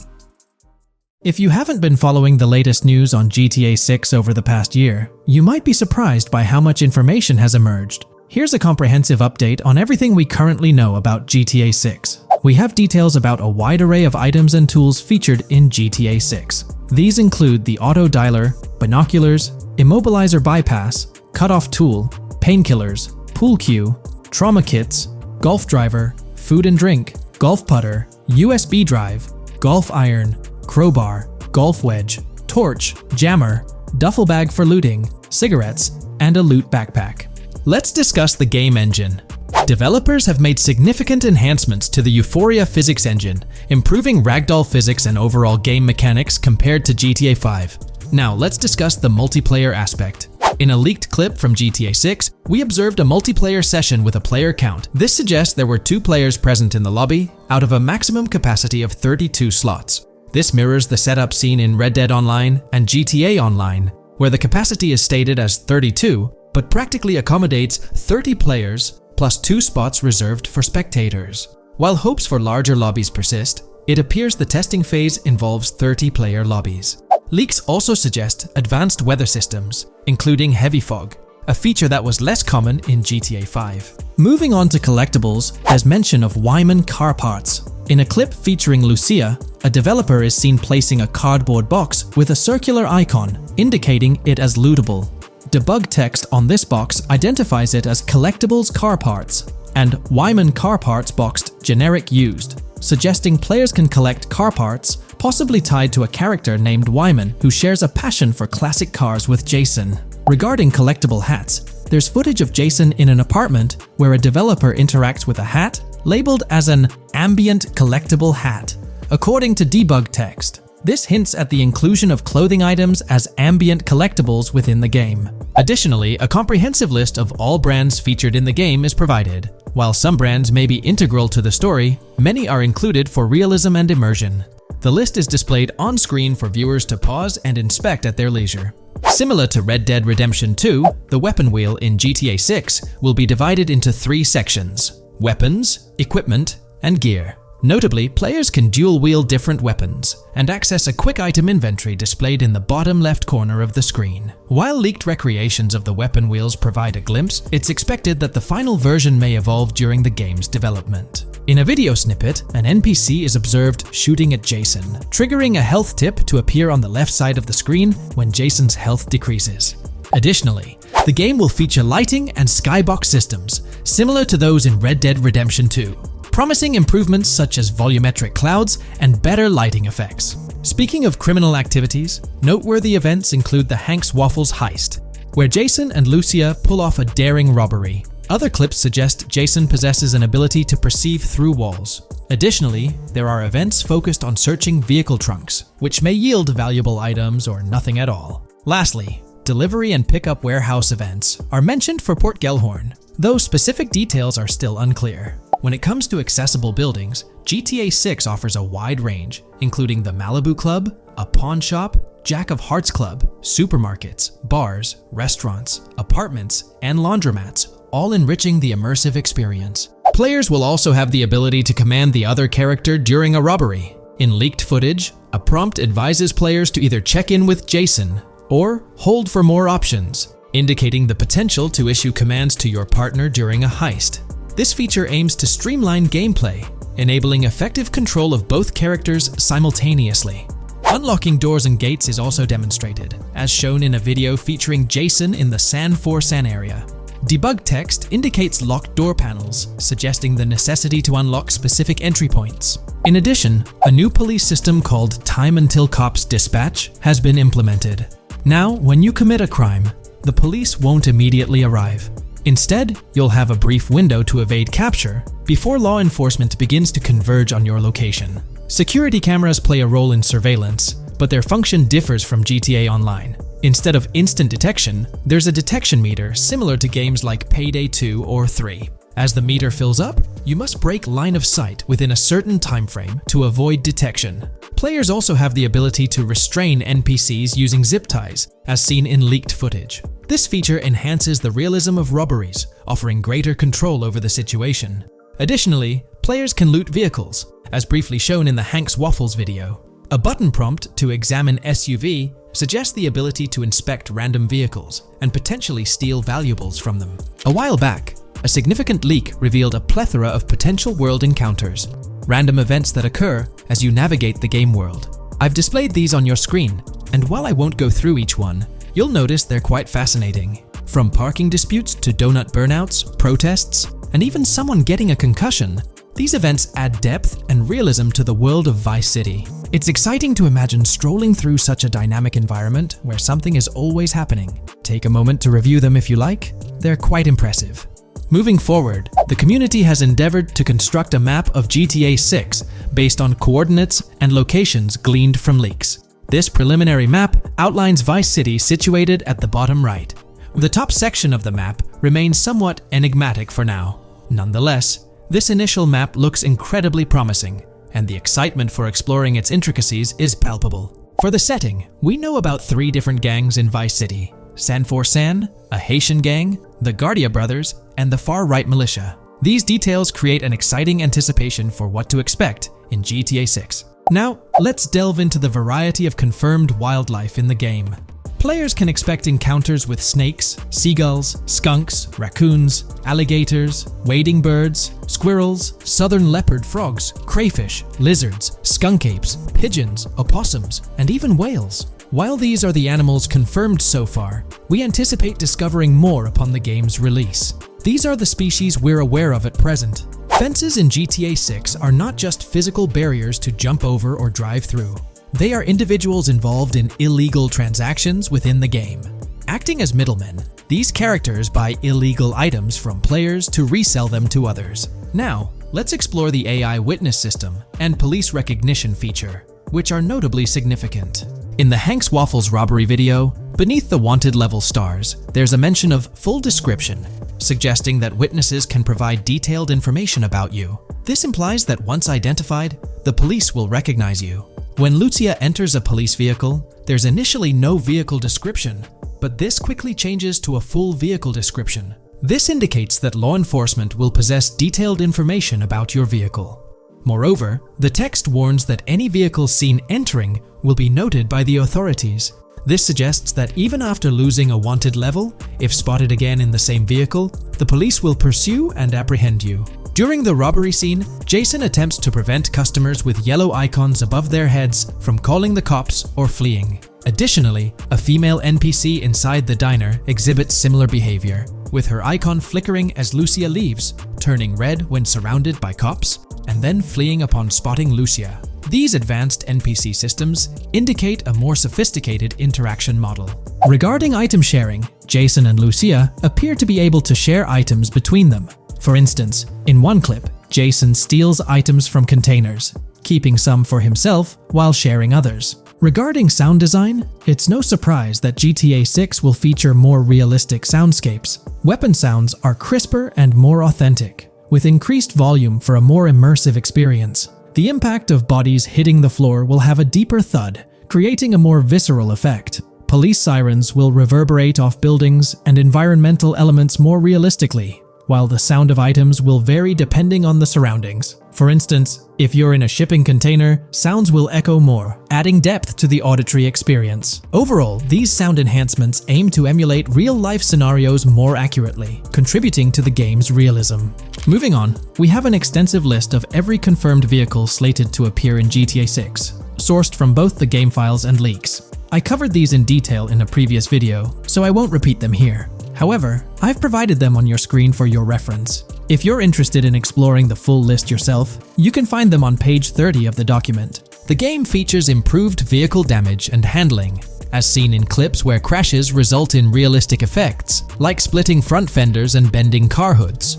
If you haven't been following the latest news on GTA 6 over the past year, you might be surprised by how much information has emerged. Here's a comprehensive update on everything we currently know about GTA 6. We have details about a wide array of items and tools featured in GTA 6. These include the auto dialer, binoculars, immobilizer bypass, cutoff tool, painkillers, pool cue, trauma kits, golf driver, food and drink, golf putter, USB drive, golf iron, crowbar, golf wedge, torch, jammer, duffel bag for looting, cigarettes, and a loot backpack. Let's discuss the game engine. Developers have made significant enhancements to the Euphoria physics engine, improving ragdoll physics and overall game mechanics compared to GTA 5. Now let's discuss the multiplayer aspect. In a leaked clip from GTA 6, we observed a multiplayer session with a player count. This suggests there were 2 players present in the lobby out of a maximum capacity of 32 slots. This mirrors the setup seen in Red Dead Online and GTA Online, where the capacity is stated as 32, but practically accommodates 30 players plus 2 spots reserved for spectators. While hopes for larger lobbies persist, it appears the testing phase involves 30-player lobbies. Leaks also suggest advanced weather systems, including heavy fog, a feature that was less common in GTA 5. Moving on to collectibles, there's mention of Wyman car parts. In a clip featuring Lucia, a developer is seen placing a cardboard box with a circular icon, indicating it as lootable. Debug text on this box identifies it as collectibles car parts, and Wyman car parts boxed generic used, suggesting players can collect car parts, possibly tied to a character named Wyman who shares a passion for classic cars with Jason. Regarding collectible hats, there's footage of Jason in an apartment where a developer interacts with a hat labeled as an ambient collectible hat. According to debug text, this hints at the inclusion of clothing items as ambient collectibles within the game. Additionally, a comprehensive list of all brands featured in the game is provided. While some brands may be integral to the story, many are included for realism and immersion. The list is displayed on screen for viewers to pause and inspect at their leisure. Similar to Red Dead Redemption 2, the weapon wheel in GTA 6 will be divided into 3 sections: weapons, equipment, and gear. Notably, players can dual-wield different weapons and access a quick item inventory displayed in the bottom left corner of the screen. While leaked recreations of the weapon wheels provide a glimpse, it's expected that the final version may evolve during the game's development. In a video snippet, an NPC is observed shooting at Jason, triggering a health tip to appear on the left side of the screen when Jason's health decreases. Additionally, the game will feature lighting and skybox systems, similar to those in Red Dead Redemption 2. Promising improvements such as volumetric clouds and better lighting effects. Speaking of criminal activities, noteworthy events include the Hank's Waffles heist, where Jason and Lucia pull off a daring robbery. Other clips suggest Jason possesses an ability to perceive through walls. Additionally, there are events focused on searching vehicle trunks, which may yield valuable items or nothing at all. Lastly, delivery and pickup warehouse events are mentioned for Port Gellhorn, though specific details are still unclear. When it comes to accessible buildings, GTA 6 offers a wide range, including the Malibu Club, a pawn shop, Jack of Hearts Club, supermarkets, bars, restaurants, apartments, and laundromats, all enriching the immersive experience. Players will also have the ability to command the other character during a robbery. In leaked footage, a prompt advises players to either check in with Jason or hold for more options, indicating the potential to issue commands to your partner during a heist. This feature aims to streamline gameplay, enabling effective control of both characters simultaneously. Unlocking doors and gates is also demonstrated, as shown in a video featuring Jason in the San Forsan area. Debug text indicates locked door panels, suggesting the necessity to unlock specific entry points. In addition, a new police system called Time Until Cops Dispatch has been implemented. Now, when you commit a crime, the police won't immediately arrive. Instead, you'll have a brief window to evade capture before law enforcement begins to converge on your location. Security cameras play a role in surveillance, but their function differs from GTA Online. Instead of instant detection, there's a detection meter similar to games like Payday 2 or 3. As the meter fills up, you must break line of sight within a certain time frame to avoid detection. Players also have the ability to restrain NPCs using zip ties, as seen in leaked footage. This feature enhances the realism of robberies, offering greater control over the situation. Additionally, players can loot vehicles, as briefly shown in the Hank's Waffles video. A button prompt to examine SUV suggests the ability to inspect random vehicles and potentially steal valuables from them. A while back, a significant leak revealed a plethora of potential world encounters, random events that occur as you navigate the game world. I've displayed these on your screen, and while I won't go through each one, you'll notice they're quite fascinating. From parking disputes to donut burnouts, protests, and even someone getting a concussion, these events add depth and realism to the world of Vice City. It's exciting to imagine strolling through such a dynamic environment where something is always happening. Take a moment to review them if you like. They're quite impressive. Moving forward, the community has endeavored to construct a map of GTA 6 based on coordinates and locations gleaned from leaks. This preliminary map outlines Vice City situated at the bottom right. The top section of the map remains somewhat enigmatic for now. Nonetheless, this initial map looks incredibly promising, and the excitement for exploring its intricacies is palpable. For the setting, we know about 3 different gangs in Vice City: San For San, a Haitian gang, the Guardia Brothers, and the far-right militia. These details create an exciting anticipation for what to expect in GTA 6. Now, let's delve into the variety of confirmed wildlife in the game. Players can expect encounters with snakes, seagulls, skunks, raccoons, alligators, wading birds, squirrels, southern leopard frogs, crayfish, lizards, skunk apes, pigeons, opossums, and even whales. While these are the animals confirmed so far, we anticipate discovering more upon the game's release. These are the species we're aware of at present. Fences in GTA 6 are not just physical barriers to jump over or drive through. They are individuals involved in illegal transactions within the game. Acting as middlemen, these characters buy illegal items from players to resell them to others. Now, let's explore the AI witness system and police recognition feature, which are notably significant. In the Hank's Waffles robbery video, beneath the wanted level stars, there's a mention of full description, suggesting that witnesses can provide detailed information about you. This implies that once identified, the police will recognize you. When Lucia enters a police vehicle, there's initially no vehicle description, but this quickly changes to a full vehicle description. This indicates that law enforcement will possess detailed information about your vehicle. Moreover, the text warns that any vehicle seen entering will be noted by the authorities. This suggests that even after losing a wanted level, if spotted again in the same vehicle, the police will pursue and apprehend you. During the robbery scene, Jason attempts to prevent customers with yellow icons above their heads from calling the cops or fleeing. Additionally, a female NPC inside the diner exhibits similar behavior, with her icon flickering as Lucia leaves, turning red when surrounded by cops, and then fleeing upon spotting Lucia. These advanced NPC systems indicate a more sophisticated interaction model. Regarding item sharing, Jason and Lucia appear to be able to share items between them. For instance, in one clip, Jason steals items from containers, keeping some for himself while sharing others. Regarding sound design, it's no surprise that GTA 6 will feature more realistic soundscapes. Weapon sounds are crisper and more authentic, with increased volume for a more immersive experience. The impact of bodies hitting the floor will have a deeper thud, creating a more visceral effect. Police sirens will reverberate off buildings and environmental elements more realistically, while the sound of items will vary depending on the surroundings. For instance, if you're in a shipping container, sounds will echo more, adding depth to the auditory experience. Overall, these sound enhancements aim to emulate real-life scenarios more accurately, contributing to the game's realism. Moving on, we have an extensive list of every confirmed vehicle slated to appear in GTA 6, sourced from both the game files and leaks. I covered these in detail in a previous video, so I won't repeat them here. However, I've provided them on your screen for your reference. If you're interested in exploring the full list yourself, you can find them on page 30 of the document. The game features improved vehicle damage and handling, as seen in clips where crashes result in realistic effects, like splitting front fenders and bending car hoods.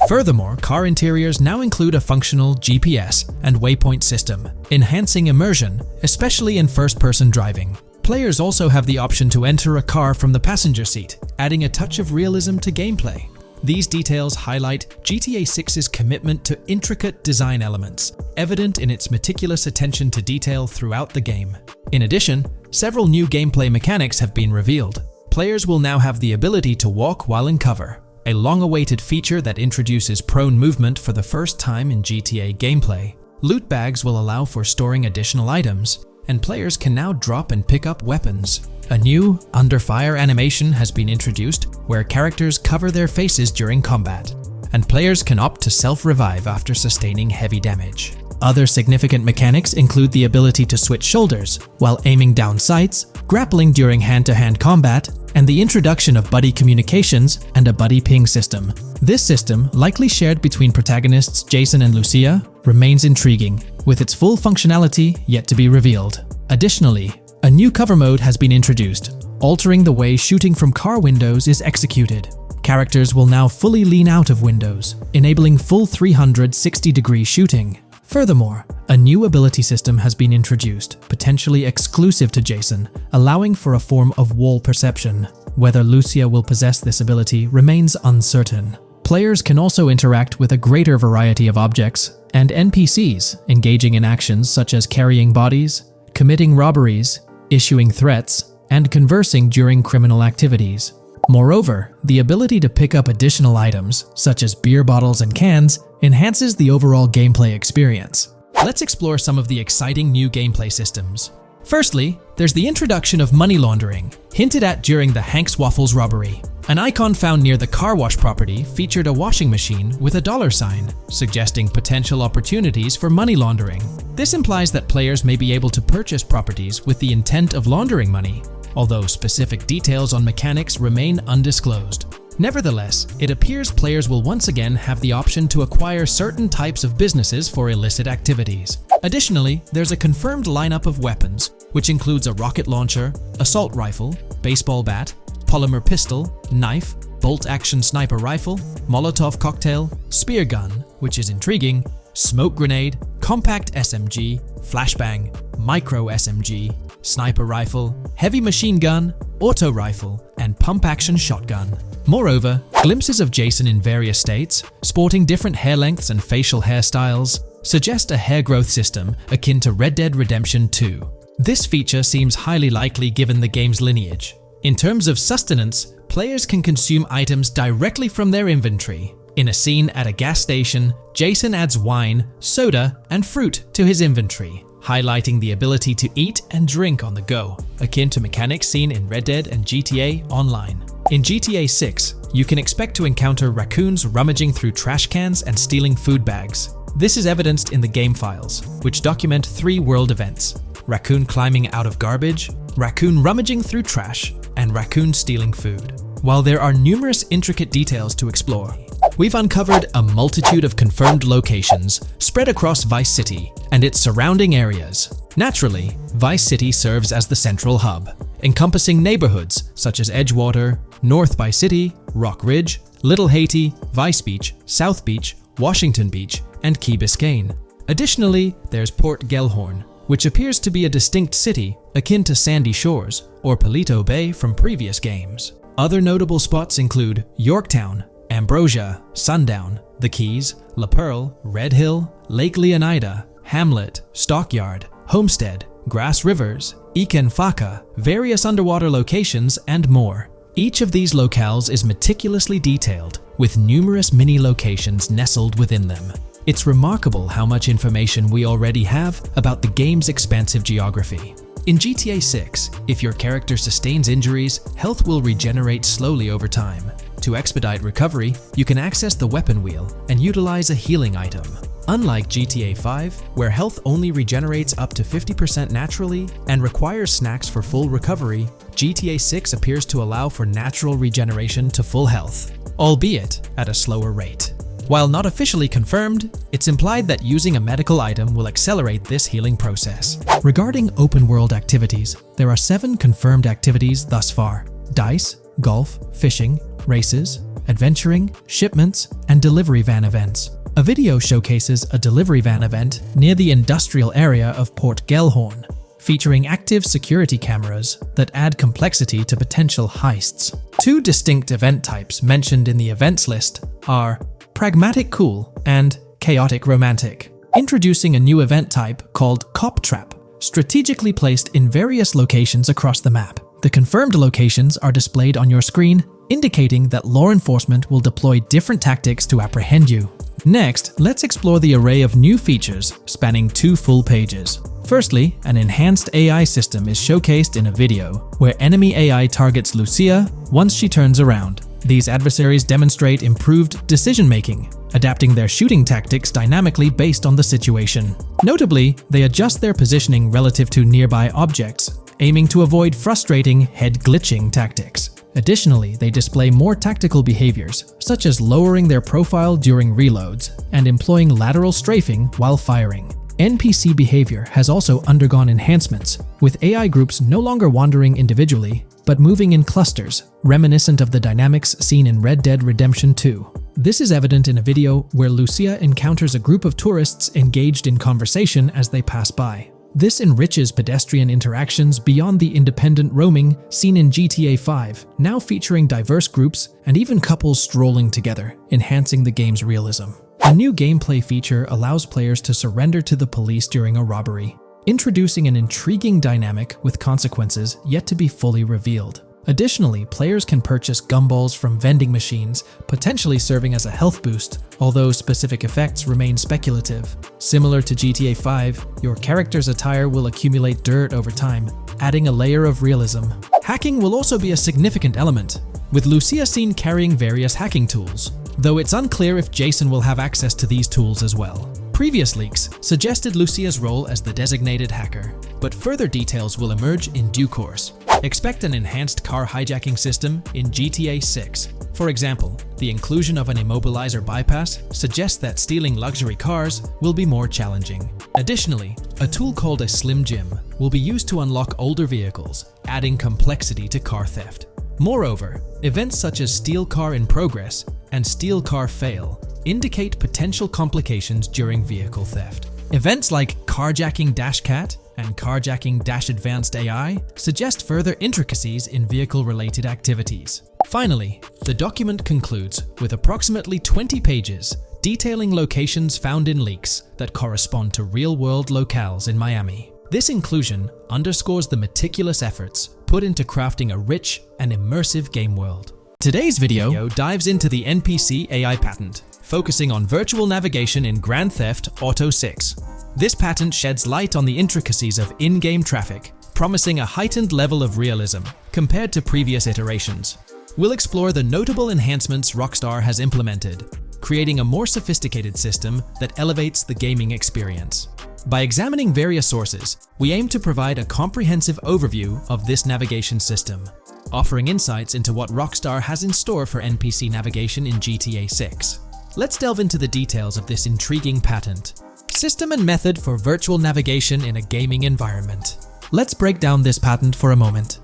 Furthermore, car interiors now include a functional GPS and waypoint system, enhancing immersion, especially in first-person driving. Players also have the option to enter a car from the passenger seat, adding a touch of realism to gameplay. These details highlight GTA 6's commitment to intricate design elements, evident in its meticulous attention to detail throughout the game. In addition, several new gameplay mechanics have been revealed. Players will now have the ability to walk while in cover, a long-awaited feature that introduces prone movement for the first time in GTA gameplay. Loot bags will allow for storing additional items, and players can now drop and pick up weapons. A new under fire animation has been introduced where characters cover their faces during combat. and players can opt to self-revive after sustaining heavy damage. Other significant mechanics include the ability to switch shoulders while aiming down sights, grappling during hand-to-hand combat, and the introduction of buddy communications and a buddy ping system. This system, likely shared between protagonists Jason and Lucia, remains intriguing, with its full functionality yet to be revealed. Additionally, a new cover mode has been introduced, altering the way shooting from car windows is executed. Characters will now fully lean out of windows, enabling full 360-degree shooting. Furthermore, a new ability system has been introduced, potentially exclusive to Jason, allowing for a form of wall perception. Whether Lucia will possess this ability remains uncertain. Players can also interact with a greater variety of objects and NPCs, engaging in actions such as carrying bodies, committing robberies, issuing threats, and conversing during criminal activities. Moreover, the ability to pick up additional items, such as beer bottles and cans, enhances the overall gameplay experience. Let's explore some of the exciting new gameplay systems. Firstly, there's the introduction of money laundering, hinted at during the Hank's Waffles robbery. An icon found near the car wash property featured a washing machine with a $sign, suggesting potential opportunities for money laundering. This implies that players may be able to purchase properties with the intent of laundering money, although specific details on mechanics remain undisclosed. Nevertheless, it appears players will once again have the option to acquire certain types of businesses for illicit activities. Additionally, there's a confirmed lineup of weapons, which includes a rocket launcher, assault rifle, baseball bat, polymer pistol, knife, bolt-action sniper rifle, Molotov cocktail, spear gun, which is intriguing, smoke grenade, compact SMG, flashbang, micro SMG, sniper rifle, heavy machine gun, auto rifle, and pump-action shotgun. Moreover, glimpses of Jason in various states, sporting different hair lengths and facial hairstyles, suggest a hair growth system akin to Red Dead Redemption 2. This feature seems highly likely given the game's lineage. In terms of sustenance, players can consume items directly from their inventory. In a scene at a gas station, Jason adds wine, soda, and fruit to his inventory, highlighting the ability to eat and drink on the go, akin to mechanics seen in Red Dead and GTA Online. In GTA 6, you can expect to encounter raccoons rummaging through trash cans and stealing food bags. This is evidenced in the game files, which document 3 world events: raccoon climbing out of garbage, raccoon rummaging through trash, and raccoon stealing food. While there are numerous intricate details to explore, we've uncovered a multitude of confirmed locations spread across Vice City and its surrounding areas. Naturally, Vice City serves as the central hub, encompassing neighborhoods such as Edgewater, North Vice City, Rock Ridge, Little Haiti, Vice Beach, South Beach, Washington Beach, and Key Biscayne. Additionally, there's Port Gellhorn, which appears to be a distinct city akin to Sandy Shores or Palito Bay from previous games. Other notable spots include Yorktown, Ambrosia, Sundown, The Keys, La Pearl, Red Hill, Lake Leonida, Hamlet, Stockyard, Homestead, Grass Rivers, Ikenfaka, various underwater locations, and more. Each of these locales is meticulously detailed, with numerous mini locations nestled within them. It's remarkable how much information we already have about the game's expansive geography. In GTA 6, if your character sustains injuries, health will regenerate slowly over time. To expedite recovery, you can access the weapon wheel and utilize a healing item. Unlike GTA 5, where health only regenerates up to 50% naturally and requires snacks for full recovery, GTA 6 appears to allow for natural regeneration to full health, albeit at a slower rate. While not officially confirmed, it's implied that using a medical item will accelerate this healing process. Regarding open-world activities, there are 7 confirmed activities thus far: dice, golf, fishing, races, adventuring, shipments, and delivery van events. A video showcases a delivery van event near the industrial area of Port Gellhorn, featuring active security cameras that add complexity to potential heists. 2 distinct event types mentioned in the events list are Pragmatic Cool and Chaotic Romantic, introducing a new event type called Cop Trap, strategically placed in various locations across the map. The confirmed locations are displayed on your screen, indicating that law enforcement will deploy different tactics to apprehend you. Next, let's explore the array of new features spanning 2 full pages. Firstly, an enhanced AI system is showcased in a video, where enemy AI targets Lucia once she turns around. These adversaries demonstrate improved decision-making, adapting their shooting tactics dynamically based on the situation. Notably, they adjust their positioning relative to nearby objects, aiming to avoid frustrating head-glitching tactics. Additionally, they display more tactical behaviors, such as lowering their profile during reloads and employing lateral strafing while firing. NPC behavior has also undergone enhancements, with AI groups no longer wandering individually, but moving in clusters, reminiscent of the dynamics seen in Red Dead Redemption 2. This is evident in a video where Lucia encounters a group of tourists engaged in conversation as they pass by. This enriches pedestrian interactions beyond the independent roaming seen in GTA 5, now featuring diverse groups and even couples strolling together, enhancing the game's realism. A new gameplay feature allows players to surrender to the police during a robbery, introducing an intriguing dynamic with consequences yet to be fully revealed. Additionally, players can purchase gumballs from vending machines, potentially serving as a health boost, although specific effects remain speculative. Similar to GTA 5, your character's attire will accumulate dirt over time, adding a layer of realism. Hacking will also be a significant element, with Lucia seen carrying various hacking tools, though it's unclear if Jason will have access to these tools as well. Previous leaks suggested Lucia's role as the designated hacker, but further details will emerge in due course. Expect an enhanced car hijacking system in GTA 6. For example, the inclusion of an immobilizer bypass suggests that stealing luxury cars will be more challenging. Additionally, a tool called a Slim Jim will be used to unlock older vehicles, adding complexity to car theft. Moreover, events such as Steal Car in Progress and Steal Car Fail indicate potential complications during vehicle theft. Events like Carjacking Cat and Carjacking Advanced AI suggest further intricacies in vehicle-related activities. Finally, the document concludes with approximately 20 pages detailing locations found in leaks that correspond to real-world locales in Miami. This inclusion underscores the meticulous efforts put into crafting a rich and immersive game world. Today's video dives into the NPC AI patent, focusing on virtual navigation in Grand Theft Auto 6. This patent sheds light on the intricacies of in-game traffic, promising a heightened level of realism compared to previous iterations. We'll explore the notable enhancements Rockstar has implemented, creating a more sophisticated system that elevates the gaming experience. By examining various sources, we aim to provide a comprehensive overview of this navigation system, offering insights into what Rockstar has in store for NPC navigation in GTA 6. Let's delve into the details of this intriguing patent. System and method for virtual navigation in a gaming environment. Let's break down this patent for a moment.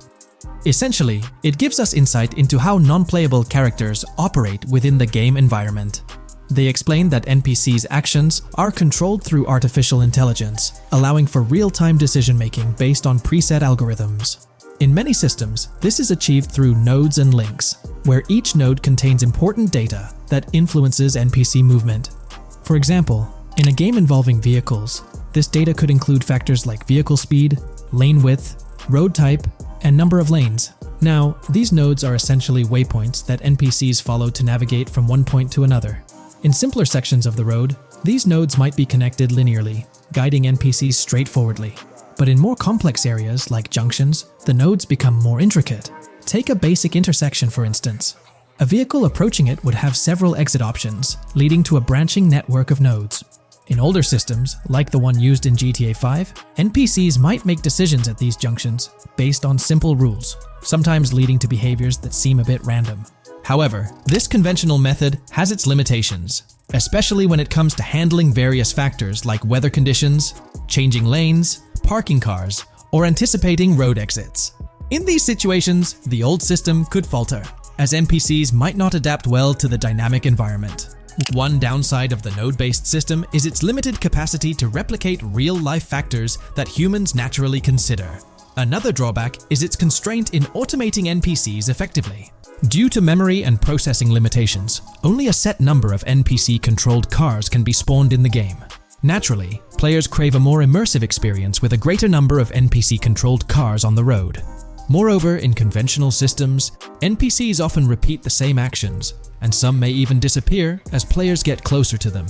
Essentially, it gives us insight into how non-playable characters operate within the game environment. They explain that NPCs' actions are controlled through artificial intelligence, allowing for real-time decision-making based on preset algorithms. In many systems, this is achieved through nodes and links, where each node contains important data that influences NPC movement. For example, in a game involving vehicles, this data could include factors like vehicle speed, lane width, road type, and number of lanes. Now, these nodes are essentially waypoints that NPCs follow to navigate from one point to another. In simpler sections of the road, these nodes might be connected linearly, guiding NPCs straightforwardly. But in more complex areas, like junctions, the nodes become more intricate. Take a basic intersection, for instance. A vehicle approaching it would have several exit options, leading to a branching network of nodes. In older systems, like the one used in GTA 5, NPCs might make decisions at these junctions based on simple rules, sometimes leading to behaviors that seem a bit random. However, this conventional method has its limitations, especially when it comes to handling various factors like weather conditions, changing lanes, parking cars, or anticipating road exits. In these situations, the old system could falter, as NPCs might not adapt well to the dynamic environment. One downside of the node-based system is its limited capacity to replicate real-life factors that humans naturally consider. Another drawback is its constraint in automating NPCs effectively. Due to memory and processing limitations, only a set number of NPC-controlled cars can be spawned in the game. Naturally, players crave a more immersive experience with a greater number of NPC-controlled cars on the road. Moreover, in conventional systems, NPCs often repeat the same actions, and some may even disappear as players get closer to them.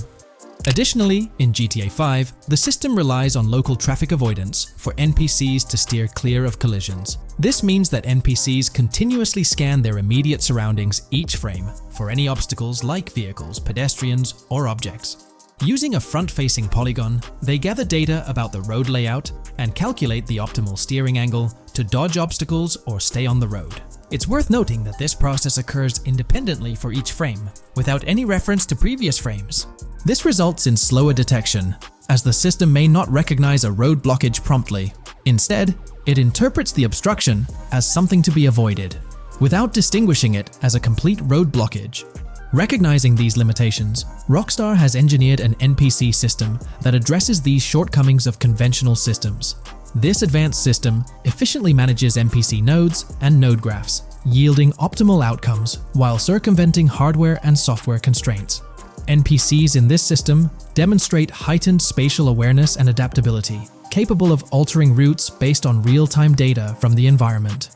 Additionally, in GTA 5, the system relies on local traffic avoidance for NPCs to steer clear of collisions. This means that NPCs continuously scan their immediate surroundings each frame for any obstacles like vehicles, pedestrians, or objects. Using a front-facing polygon, they gather data about the road layout and calculate the optimal steering angle to dodge obstacles or stay on the road. It's worth noting that this process occurs independently for each frame, without any reference to previous frames. This results in slower detection, as the system may not recognize a road blockage promptly. Instead, it interprets the obstruction as something to be avoided, without distinguishing it as a complete road blockage. Recognizing these limitations, Rockstar has engineered an NPC system that addresses these shortcomings of conventional systems. This advanced system efficiently manages NPC nodes and node graphs, yielding optimal outcomes while circumventing hardware and software constraints. NPCs in this system demonstrate heightened spatial awareness and adaptability, capable of altering routes based on real-time data from the environment.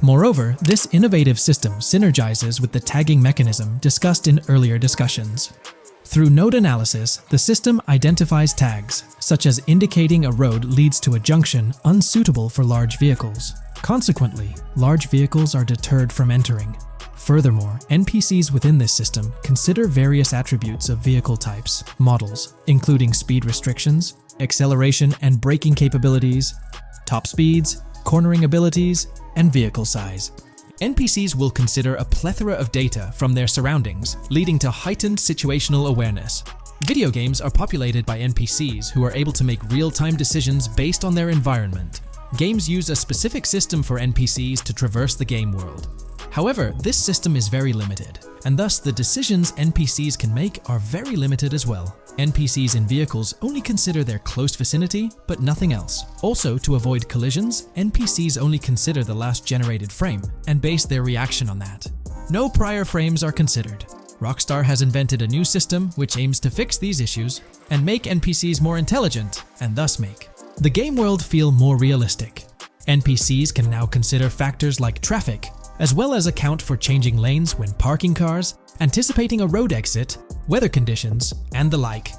Moreover, this innovative system synergizes with the tagging mechanism discussed in earlier discussions. Through node analysis, the system identifies tags, such as indicating a road leads to a junction unsuitable for large vehicles. Consequently, large vehicles are deterred from entering. Furthermore, NPCs within this system consider various attributes of vehicle types, models, including speed restrictions, acceleration and braking capabilities, top speeds, cornering abilities, and vehicle size. NPCs will consider a plethora of data from their surroundings, leading to heightened situational awareness. Video games are populated by NPCs who are able to make real-time decisions based on their environment. Games use a specific system for NPCs to traverse the game world. However, this system is very limited, and thus the decisions NPCs can make are very limited as well. NPCs in vehicles only consider their close vicinity, but nothing else. Also, to avoid collisions, NPCs only consider the last generated frame and base their reaction on that. No prior frames are considered. Rockstar has invented a new system which aims to fix these issues and make NPCs more intelligent, and thus make the game world feel more realistic. NPCs can now consider factors like traffic, as well as account for changing lanes when parking cars, anticipating a road exit, weather conditions, and the like.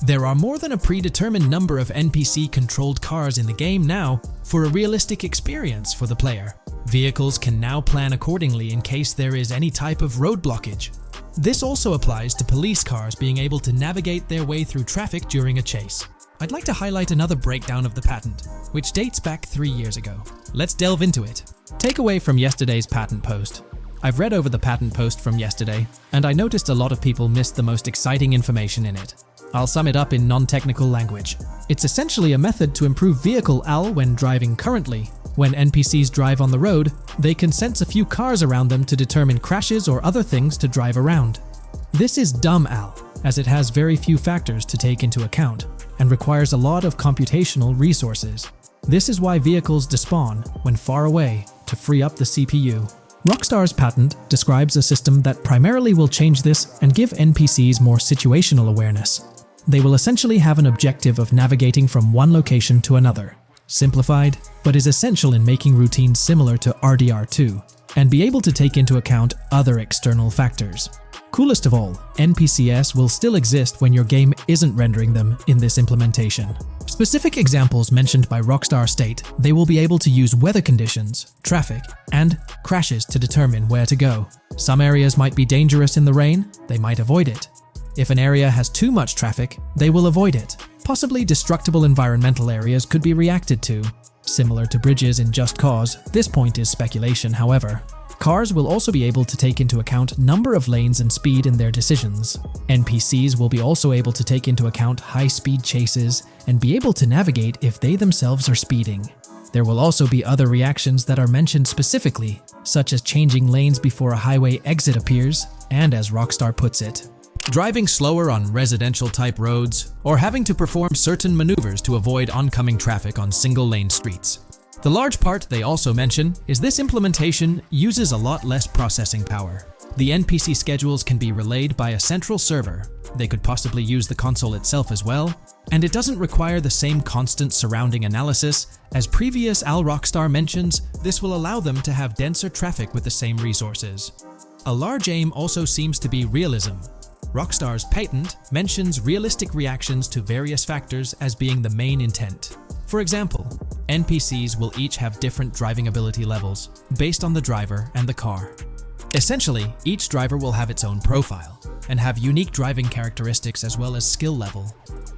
There are more than a predetermined number of NPC-controlled cars in the game now for a realistic experience for the player. Vehicles can now plan accordingly in case there is any type of road blockage. This also applies to police cars being able to navigate their way through traffic during a chase. I'd like to highlight another breakdown of the patent, which dates back 3 years ago. Let's delve into it. Takeaway from yesterday's patent post. I've read over the patent post from yesterday, and I noticed a lot of people missed the most exciting information in it. I'll sum it up in non-technical language. It's essentially a method to improve vehicle AL when driving currently. When NPCs drive on the road, they can sense a few cars around them to determine crashes or other things to drive around. This is dumb AL, as it has very few factors to take into account, and requires a lot of computational resources. This is why vehicles despawn when far away to free up the CPU. Rockstar's patent describes a system that primarily will change this and give NPCs more situational awareness. They will essentially have an objective of navigating from one location to another, simplified, but is essential in making routines similar to RDR2, and be able to take into account other external factors. Coolest of all, NPCs will still exist when your game isn't rendering them in this implementation. Specific examples mentioned by Rockstar state they will be able to use weather conditions, traffic, and crashes to determine where to go. Some areas might be dangerous in the rain, they might avoid it. If an area has too much traffic, they will avoid it. Possibly destructible environmental areas could be reacted to. Similar to bridges in Just Cause, this point is speculation, however. Cars will also be able to take into account number of lanes and speed in their decisions. NPCs will be also able to take into account high-speed chases and be able to navigate if they themselves are speeding. There will also be other reactions that are mentioned specifically, such as changing lanes before a highway exit appears, and as Rockstar puts it, driving slower on residential-type roads, or having to perform certain maneuvers to avoid oncoming traffic on single-lane streets. The large part they also mention is this implementation uses a lot less processing power. The NPC schedules can be relayed by a central server. They could possibly use the console itself as well, and it doesn't require the same constant surrounding analysis. As previous AL Rockstar mentions, this will allow them to have denser traffic with the same resources. A large aim also seems to be realism. Rockstar's patent mentions realistic reactions to various factors as being the main intent. For example, NPCs will each have different driving ability levels based on the driver and the car. Essentially, each driver will have its own profile and have unique driving characteristics as well as skill level.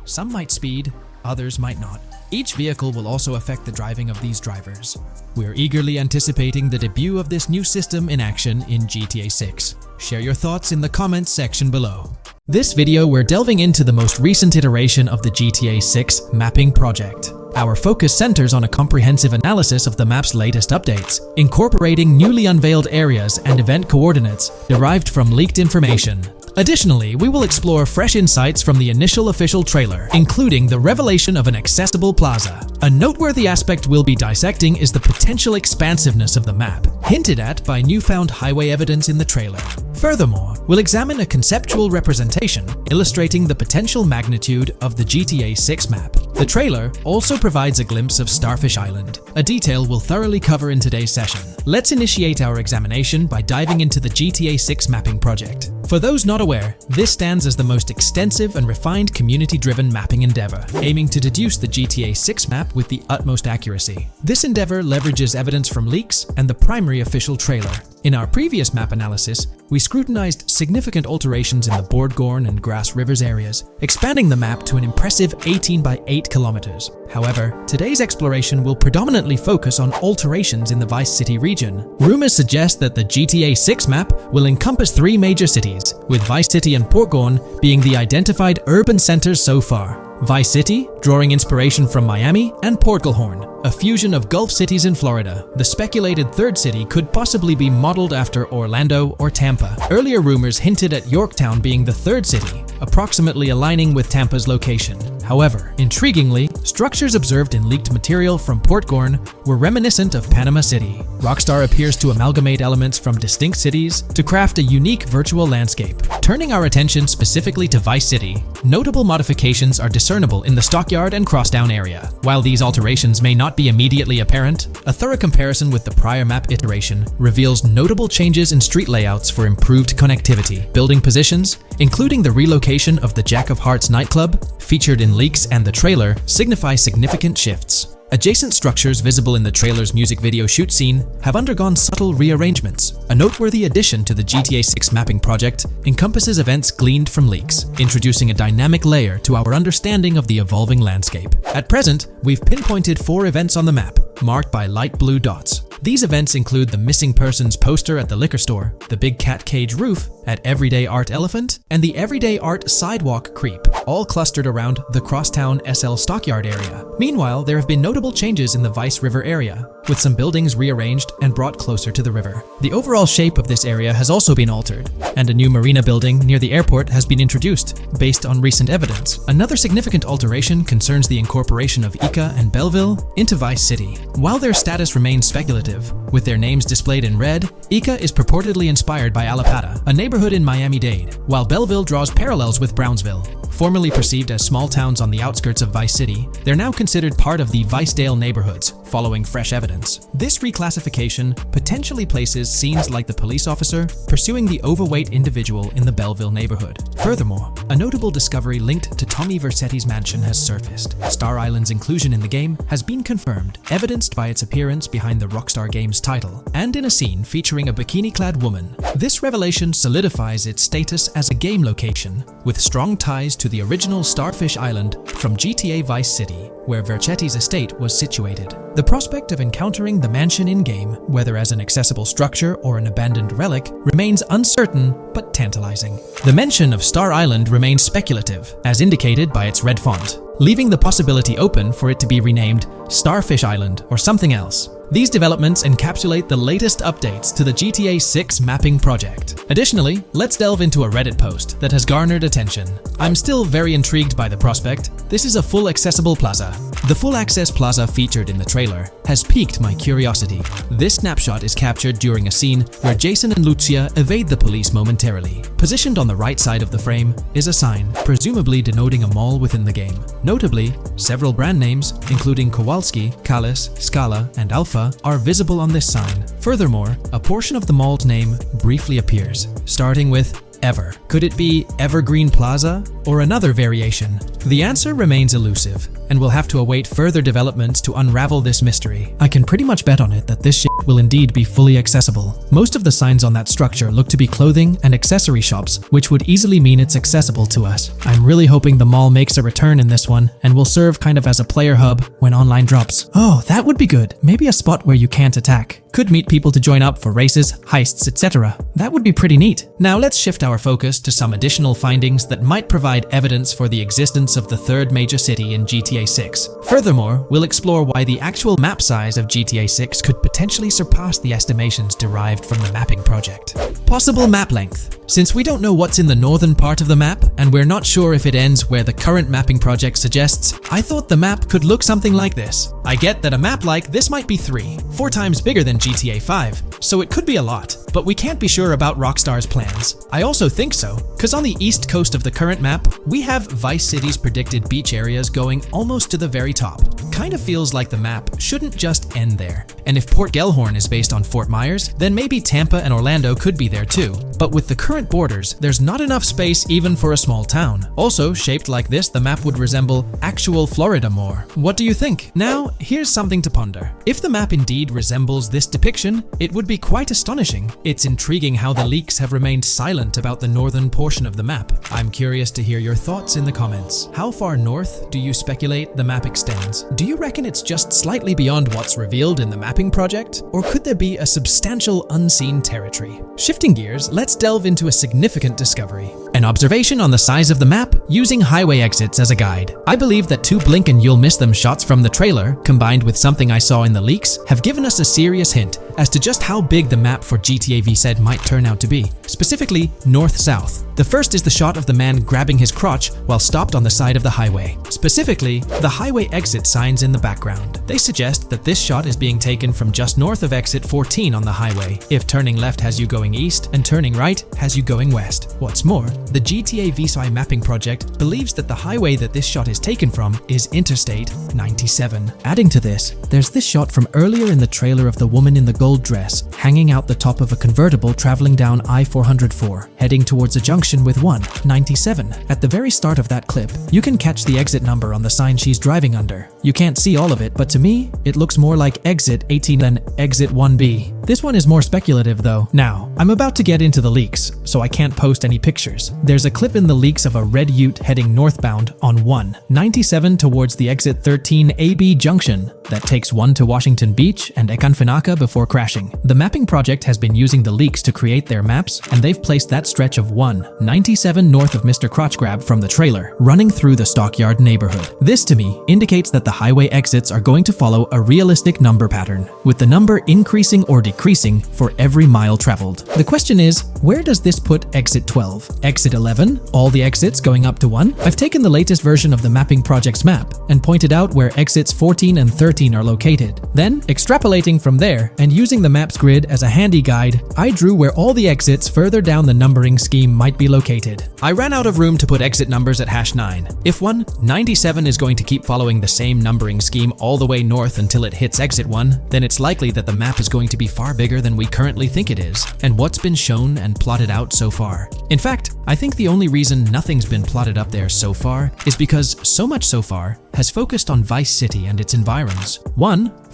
Some might speed, others might not. Each vehicle will also affect the driving of these drivers. We're eagerly anticipating the debut of this new system in action in GTA 6. Share your thoughts in the comments section below. This video, we're delving into the most recent iteration of the GTA 6 mapping project. Our focus centers on a comprehensive analysis of the map's latest updates, incorporating newly unveiled areas and event coordinates derived from leaked information. Additionally, we will explore fresh insights from the initial official trailer, including the revelation of an accessible plaza. A noteworthy aspect we'll be dissecting is the potential expansiveness of the map, hinted at by newfound highway evidence in the trailer. Furthermore, we'll examine a conceptual representation illustrating the potential magnitude of the GTA 6 map. The trailer also provides a glimpse of Starfish Island, a detail we'll thoroughly cover in today's session. Let's initiate our examination by diving into the GTA 6 mapping project. For those not aware, this stands as the most extensive and refined community-driven mapping endeavor, aiming to deduce the GTA 6 map with the utmost accuracy. This endeavor leverages evidence from leaks and the primary official trailer. In our previous map analysis, we scrutinized significant alterations in the Bordgorn and Grass Rivers areas, expanding the map to an impressive 18 by 8 kilometers. However, today's exploration will predominantly focus on alterations in the Vice City region. Rumors suggest that the GTA 6 map will encompass 3 major cities, with Vice City and Portgorn being the identified urban centers so far. Vice City, drawing inspiration from Miami, and Port Gilhorn, a fusion of Gulf cities in Florida. The speculated third city could possibly be modeled after Orlando or Tampa. Earlier rumors hinted at Yorktown being the third city, approximately aligning with Tampa's location. However, intriguingly, structures observed in leaked material from Portgorn were reminiscent of Panama City. Rockstar appears to amalgamate elements from distinct cities to craft a unique virtual landscape. Turning our attention specifically to Vice City, notable modifications are discernible in the Stockyard and Crosstown area. While these alterations may not be immediately apparent, a thorough comparison with the prior map iteration reveals notable changes in street layouts for improved connectivity. Building positions, including the relocation of the Jack of Hearts nightclub, featured in leaks and the trailer, signify significant shifts. Adjacent structures visible in the trailer's music video shoot scene have undergone subtle rearrangements. A noteworthy addition to the GTA 6 mapping project encompasses events gleaned from leaks, introducing a dynamic layer to our understanding of the evolving landscape. At present, we've pinpointed 4 events on the map, marked by light blue dots. These events include the missing persons poster at the liquor store, the big cat cage roof at Everyday Art Elephant, and the Everyday Art Sidewalk Creep, all clustered around the Crosstown SL Stockyard area. Meanwhile, there have been notable changes in the Vice River area, with some buildings rearranged and brought closer to the river. The overall shape of this area has also been altered, and a new marina building near the airport has been introduced, based on recent evidence. Another significant alteration concerns the incorporation of Ica and Belleville into Vice City. While their status remains speculative, with their names displayed in red, Ica is purportedly inspired by Allapattah, a neighborhood in Miami-Dade, while Belleville draws parallels with Brownsville. Formerly perceived as small towns on the outskirts of Vice City, they're now considered part of the Vicedale neighborhoods, following fresh evidence. This reclassification potentially places scenes like the police officer pursuing the overweight individual in the Belleville neighborhood. Furthermore, a notable discovery linked to Tommy Vercetti's mansion has surfaced. Star Island's inclusion in the game has been confirmed, evidenced by its appearance behind the Rockstar Games title, and in a scene featuring a bikini-clad woman. This revelation solidifies its status as a game location, with strong ties to the original Starfish Island from GTA Vice City, where Vercetti's estate was situated. The prospect of encountering the mansion in-game, whether as an accessible structure or an abandoned relic, remains uncertain but tantalizing. The mention of Star Island remains speculative, as indicated by its red font, leaving the possibility open for it to be renamed Starfish Island or something else. These developments encapsulate the latest updates to the GTA 6 mapping project. Additionally, let's delve into a Reddit post that has garnered attention. I'm still very intrigued by the prospect. This is a full accessible plaza. The full access plaza featured in the trailer has piqued my curiosity. This snapshot is captured during a scene where Jason and Lucia evade the police momentarily. Positioned on the right side of the frame is a sign, presumably denoting a mall within the game. Notably, several brand names, including Kowalski, Callis, Scala, and Alpha, are visible on this sign. Furthermore, a portion of the mall's name briefly appears, starting with ever. Could it be Evergreen Plaza or another variation? The answer remains elusive, and we'll have to await further developments to unravel this mystery. I can pretty much bet on it that this shit will indeed be fully accessible. Most of the signs on that structure look to be clothing and accessory shops, which would easily mean it's accessible to us. I'm really hoping the mall makes a return in this one and will serve kind of as a player hub when online drops. Oh, that would be good. Maybe a spot where you can't attack. Could meet people to join up for races, heists, etc. That would be pretty neat. Now let's shift our focus to some additional findings that might provide evidence for the existence of the third major city in GTA 6. Furthermore, we'll explore why the actual map size of GTA 6 could potentially surpass the estimations derived from the mapping project. Possible map length. Since we don't know what's in the northern part of the map, and we're not sure if it ends where the current mapping project suggests, I thought the map could look something like this. I get that a map like this might be 4 times bigger than GTA 5, so it could be a lot, but we can't be sure about Rockstar's plans. I also think so, because on the east coast of the current map, we have Vice City's predicted beach areas going almost to the very top. Kind of feels like the map shouldn't just end there. And if Port Gellhorn is based on Fort Myers, then maybe Tampa and Orlando could be there too. But with the current borders, there's not enough space even for a small town. Also, shaped like this, the map would resemble actual Florida more. What do you think? Now, here's something to ponder. If the map indeed resembles this depiction, it would be quite astonishing. It's intriguing how the leaks have remained silent about the northern portion of the map. I'm curious to hear your thoughts in the comments. How far north do you speculate the map extends? Do you reckon it's just slightly beyond what's revealed in the mapping project? Or could there be a substantial unseen territory? Shifting gears, let's delve into a significant discovery. An observation on the size of the map using highway exits as a guide. I believe that 2 blink and you'll miss them shots from the trailer, combined with something I saw in the leaks, have given us a serious hint as to just how big the map for GTA VZ might turn out to be. Specifically, north-south. The first is the shot of the man grabbing his crotch while stopped on the side of the highway. Specifically, the highway exit signs in the background. They suggest that this shot is being taken from just north of exit 14 on the highway, if turning left has you going east and turning right has you going west. What's more, the GTA VSI mapping project believes that the highway that this shot is taken from is Interstate 97. Adding to this, there's this shot from earlier in the trailer of the woman in the gold dress hanging out the top of a convertible traveling down I-404, heading towards a junction with 197. At the very start of that clip, you can catch the exit number on the sign she's driving under. You can't see all of it, but to me, it looks more like exit 18 than exit 1B. This one is more speculative though. Now, I'm about to get into the leaks, so I can't post any pictures. There's a clip in the leaks of a red ute heading northbound on 197 towards the exit 13 AB junction that takes 1 to Washington Beach and Ekanfinaka before crashing. The mapping project has been using the leaks to create their maps, and they've placed that stretch of 197 north of Mr. Crotch Grab from the trailer, running through the Stockyard neighborhood. This to me indicates that the highway exits are going to follow a realistic number pattern, with the number increasing or decreasing for every mile traveled. The question is, where does this put exit 12? Exit 11? All the exits going up to 1? I've taken the latest version of the mapping project's map and pointed out where exits 14 and 13 are located. Then, extrapolating from there and using the map's grid as a handy guide, I drew where all the exits further down the numbering scheme might be located. I ran out of room to put exit numbers at #9. If 197 is going to keep following the same numbering scheme all the way north until it hits exit 1, then it's likely that the map is going to be far bigger than we currently think it is, and what's been shown and plotted out so far. In fact, I think the only reason nothing's been plotted up there so far is because so much so far has focused on Vice City and its environs.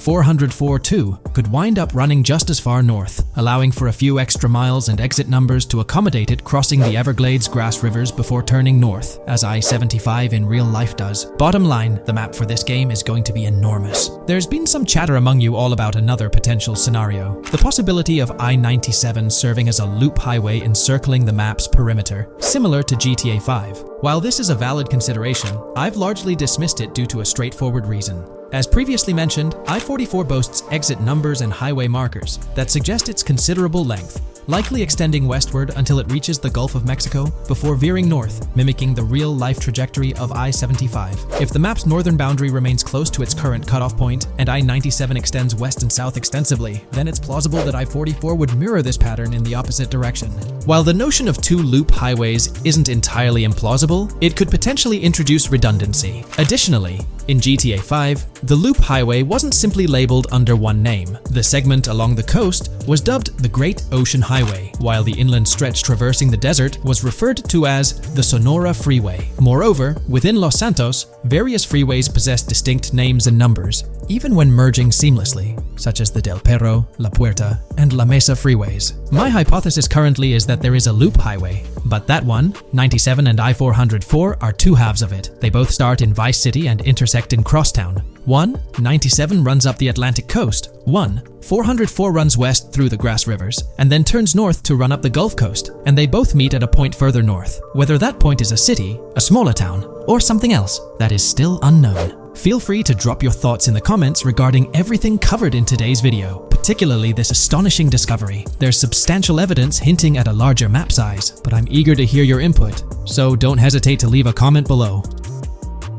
404.2 could wind up running just as far north, allowing for a few extra miles and exit numbers to accommodate it crossing the Everglades grass rivers before turning north, as I-75 in real life does. Bottom line, the map for this game is going to be enormous. There's been some chatter among you all about another potential scenario, the possibility of I-97 serving as a loop highway encircling the map's perimeter, similar to GTA 5. While this is a valid consideration, I've largely dismissed it due to a straightforward reason. As previously mentioned, I-44 boasts exit numbers and highway markers that suggest its considerable length, likely extending westward until it reaches the Gulf of Mexico before veering north, mimicking the real-life trajectory of I-75. If the map's northern boundary remains close to its current cutoff point and I-97 extends west and south extensively, then it's plausible that I-44 would mirror this pattern in the opposite direction. While the notion of 2 loop highways isn't entirely implausible, it could potentially introduce redundancy. Additionally, in GTA 5, The Loop Highway wasn't simply labeled under one name. The segment along the coast was dubbed the Great Ocean Highway, while the inland stretch traversing the desert was referred to as the Sonora Freeway. Moreover, within Los Santos, various freeways possess distinct names and numbers, even when merging seamlessly, such as the Del Perro, La Puerta, and La Mesa freeways. My hypothesis currently is that there is a loop highway, but that one, 97 and I-404, are two halves of it. They both start in Vice City and intersect in Crosstown. 97 runs up the Atlantic coast. 404 runs west through the Grass Rivers, and then turns north to run up the Gulf Coast, and they both meet at a point further north. Whether that point is a city, a smaller town, or something else, that is still unknown. Feel free to drop your thoughts in the comments regarding everything covered in today's video, particularly this astonishing discovery. There's substantial evidence hinting at a larger map size, but I'm eager to hear your input, so don't hesitate to leave a comment below.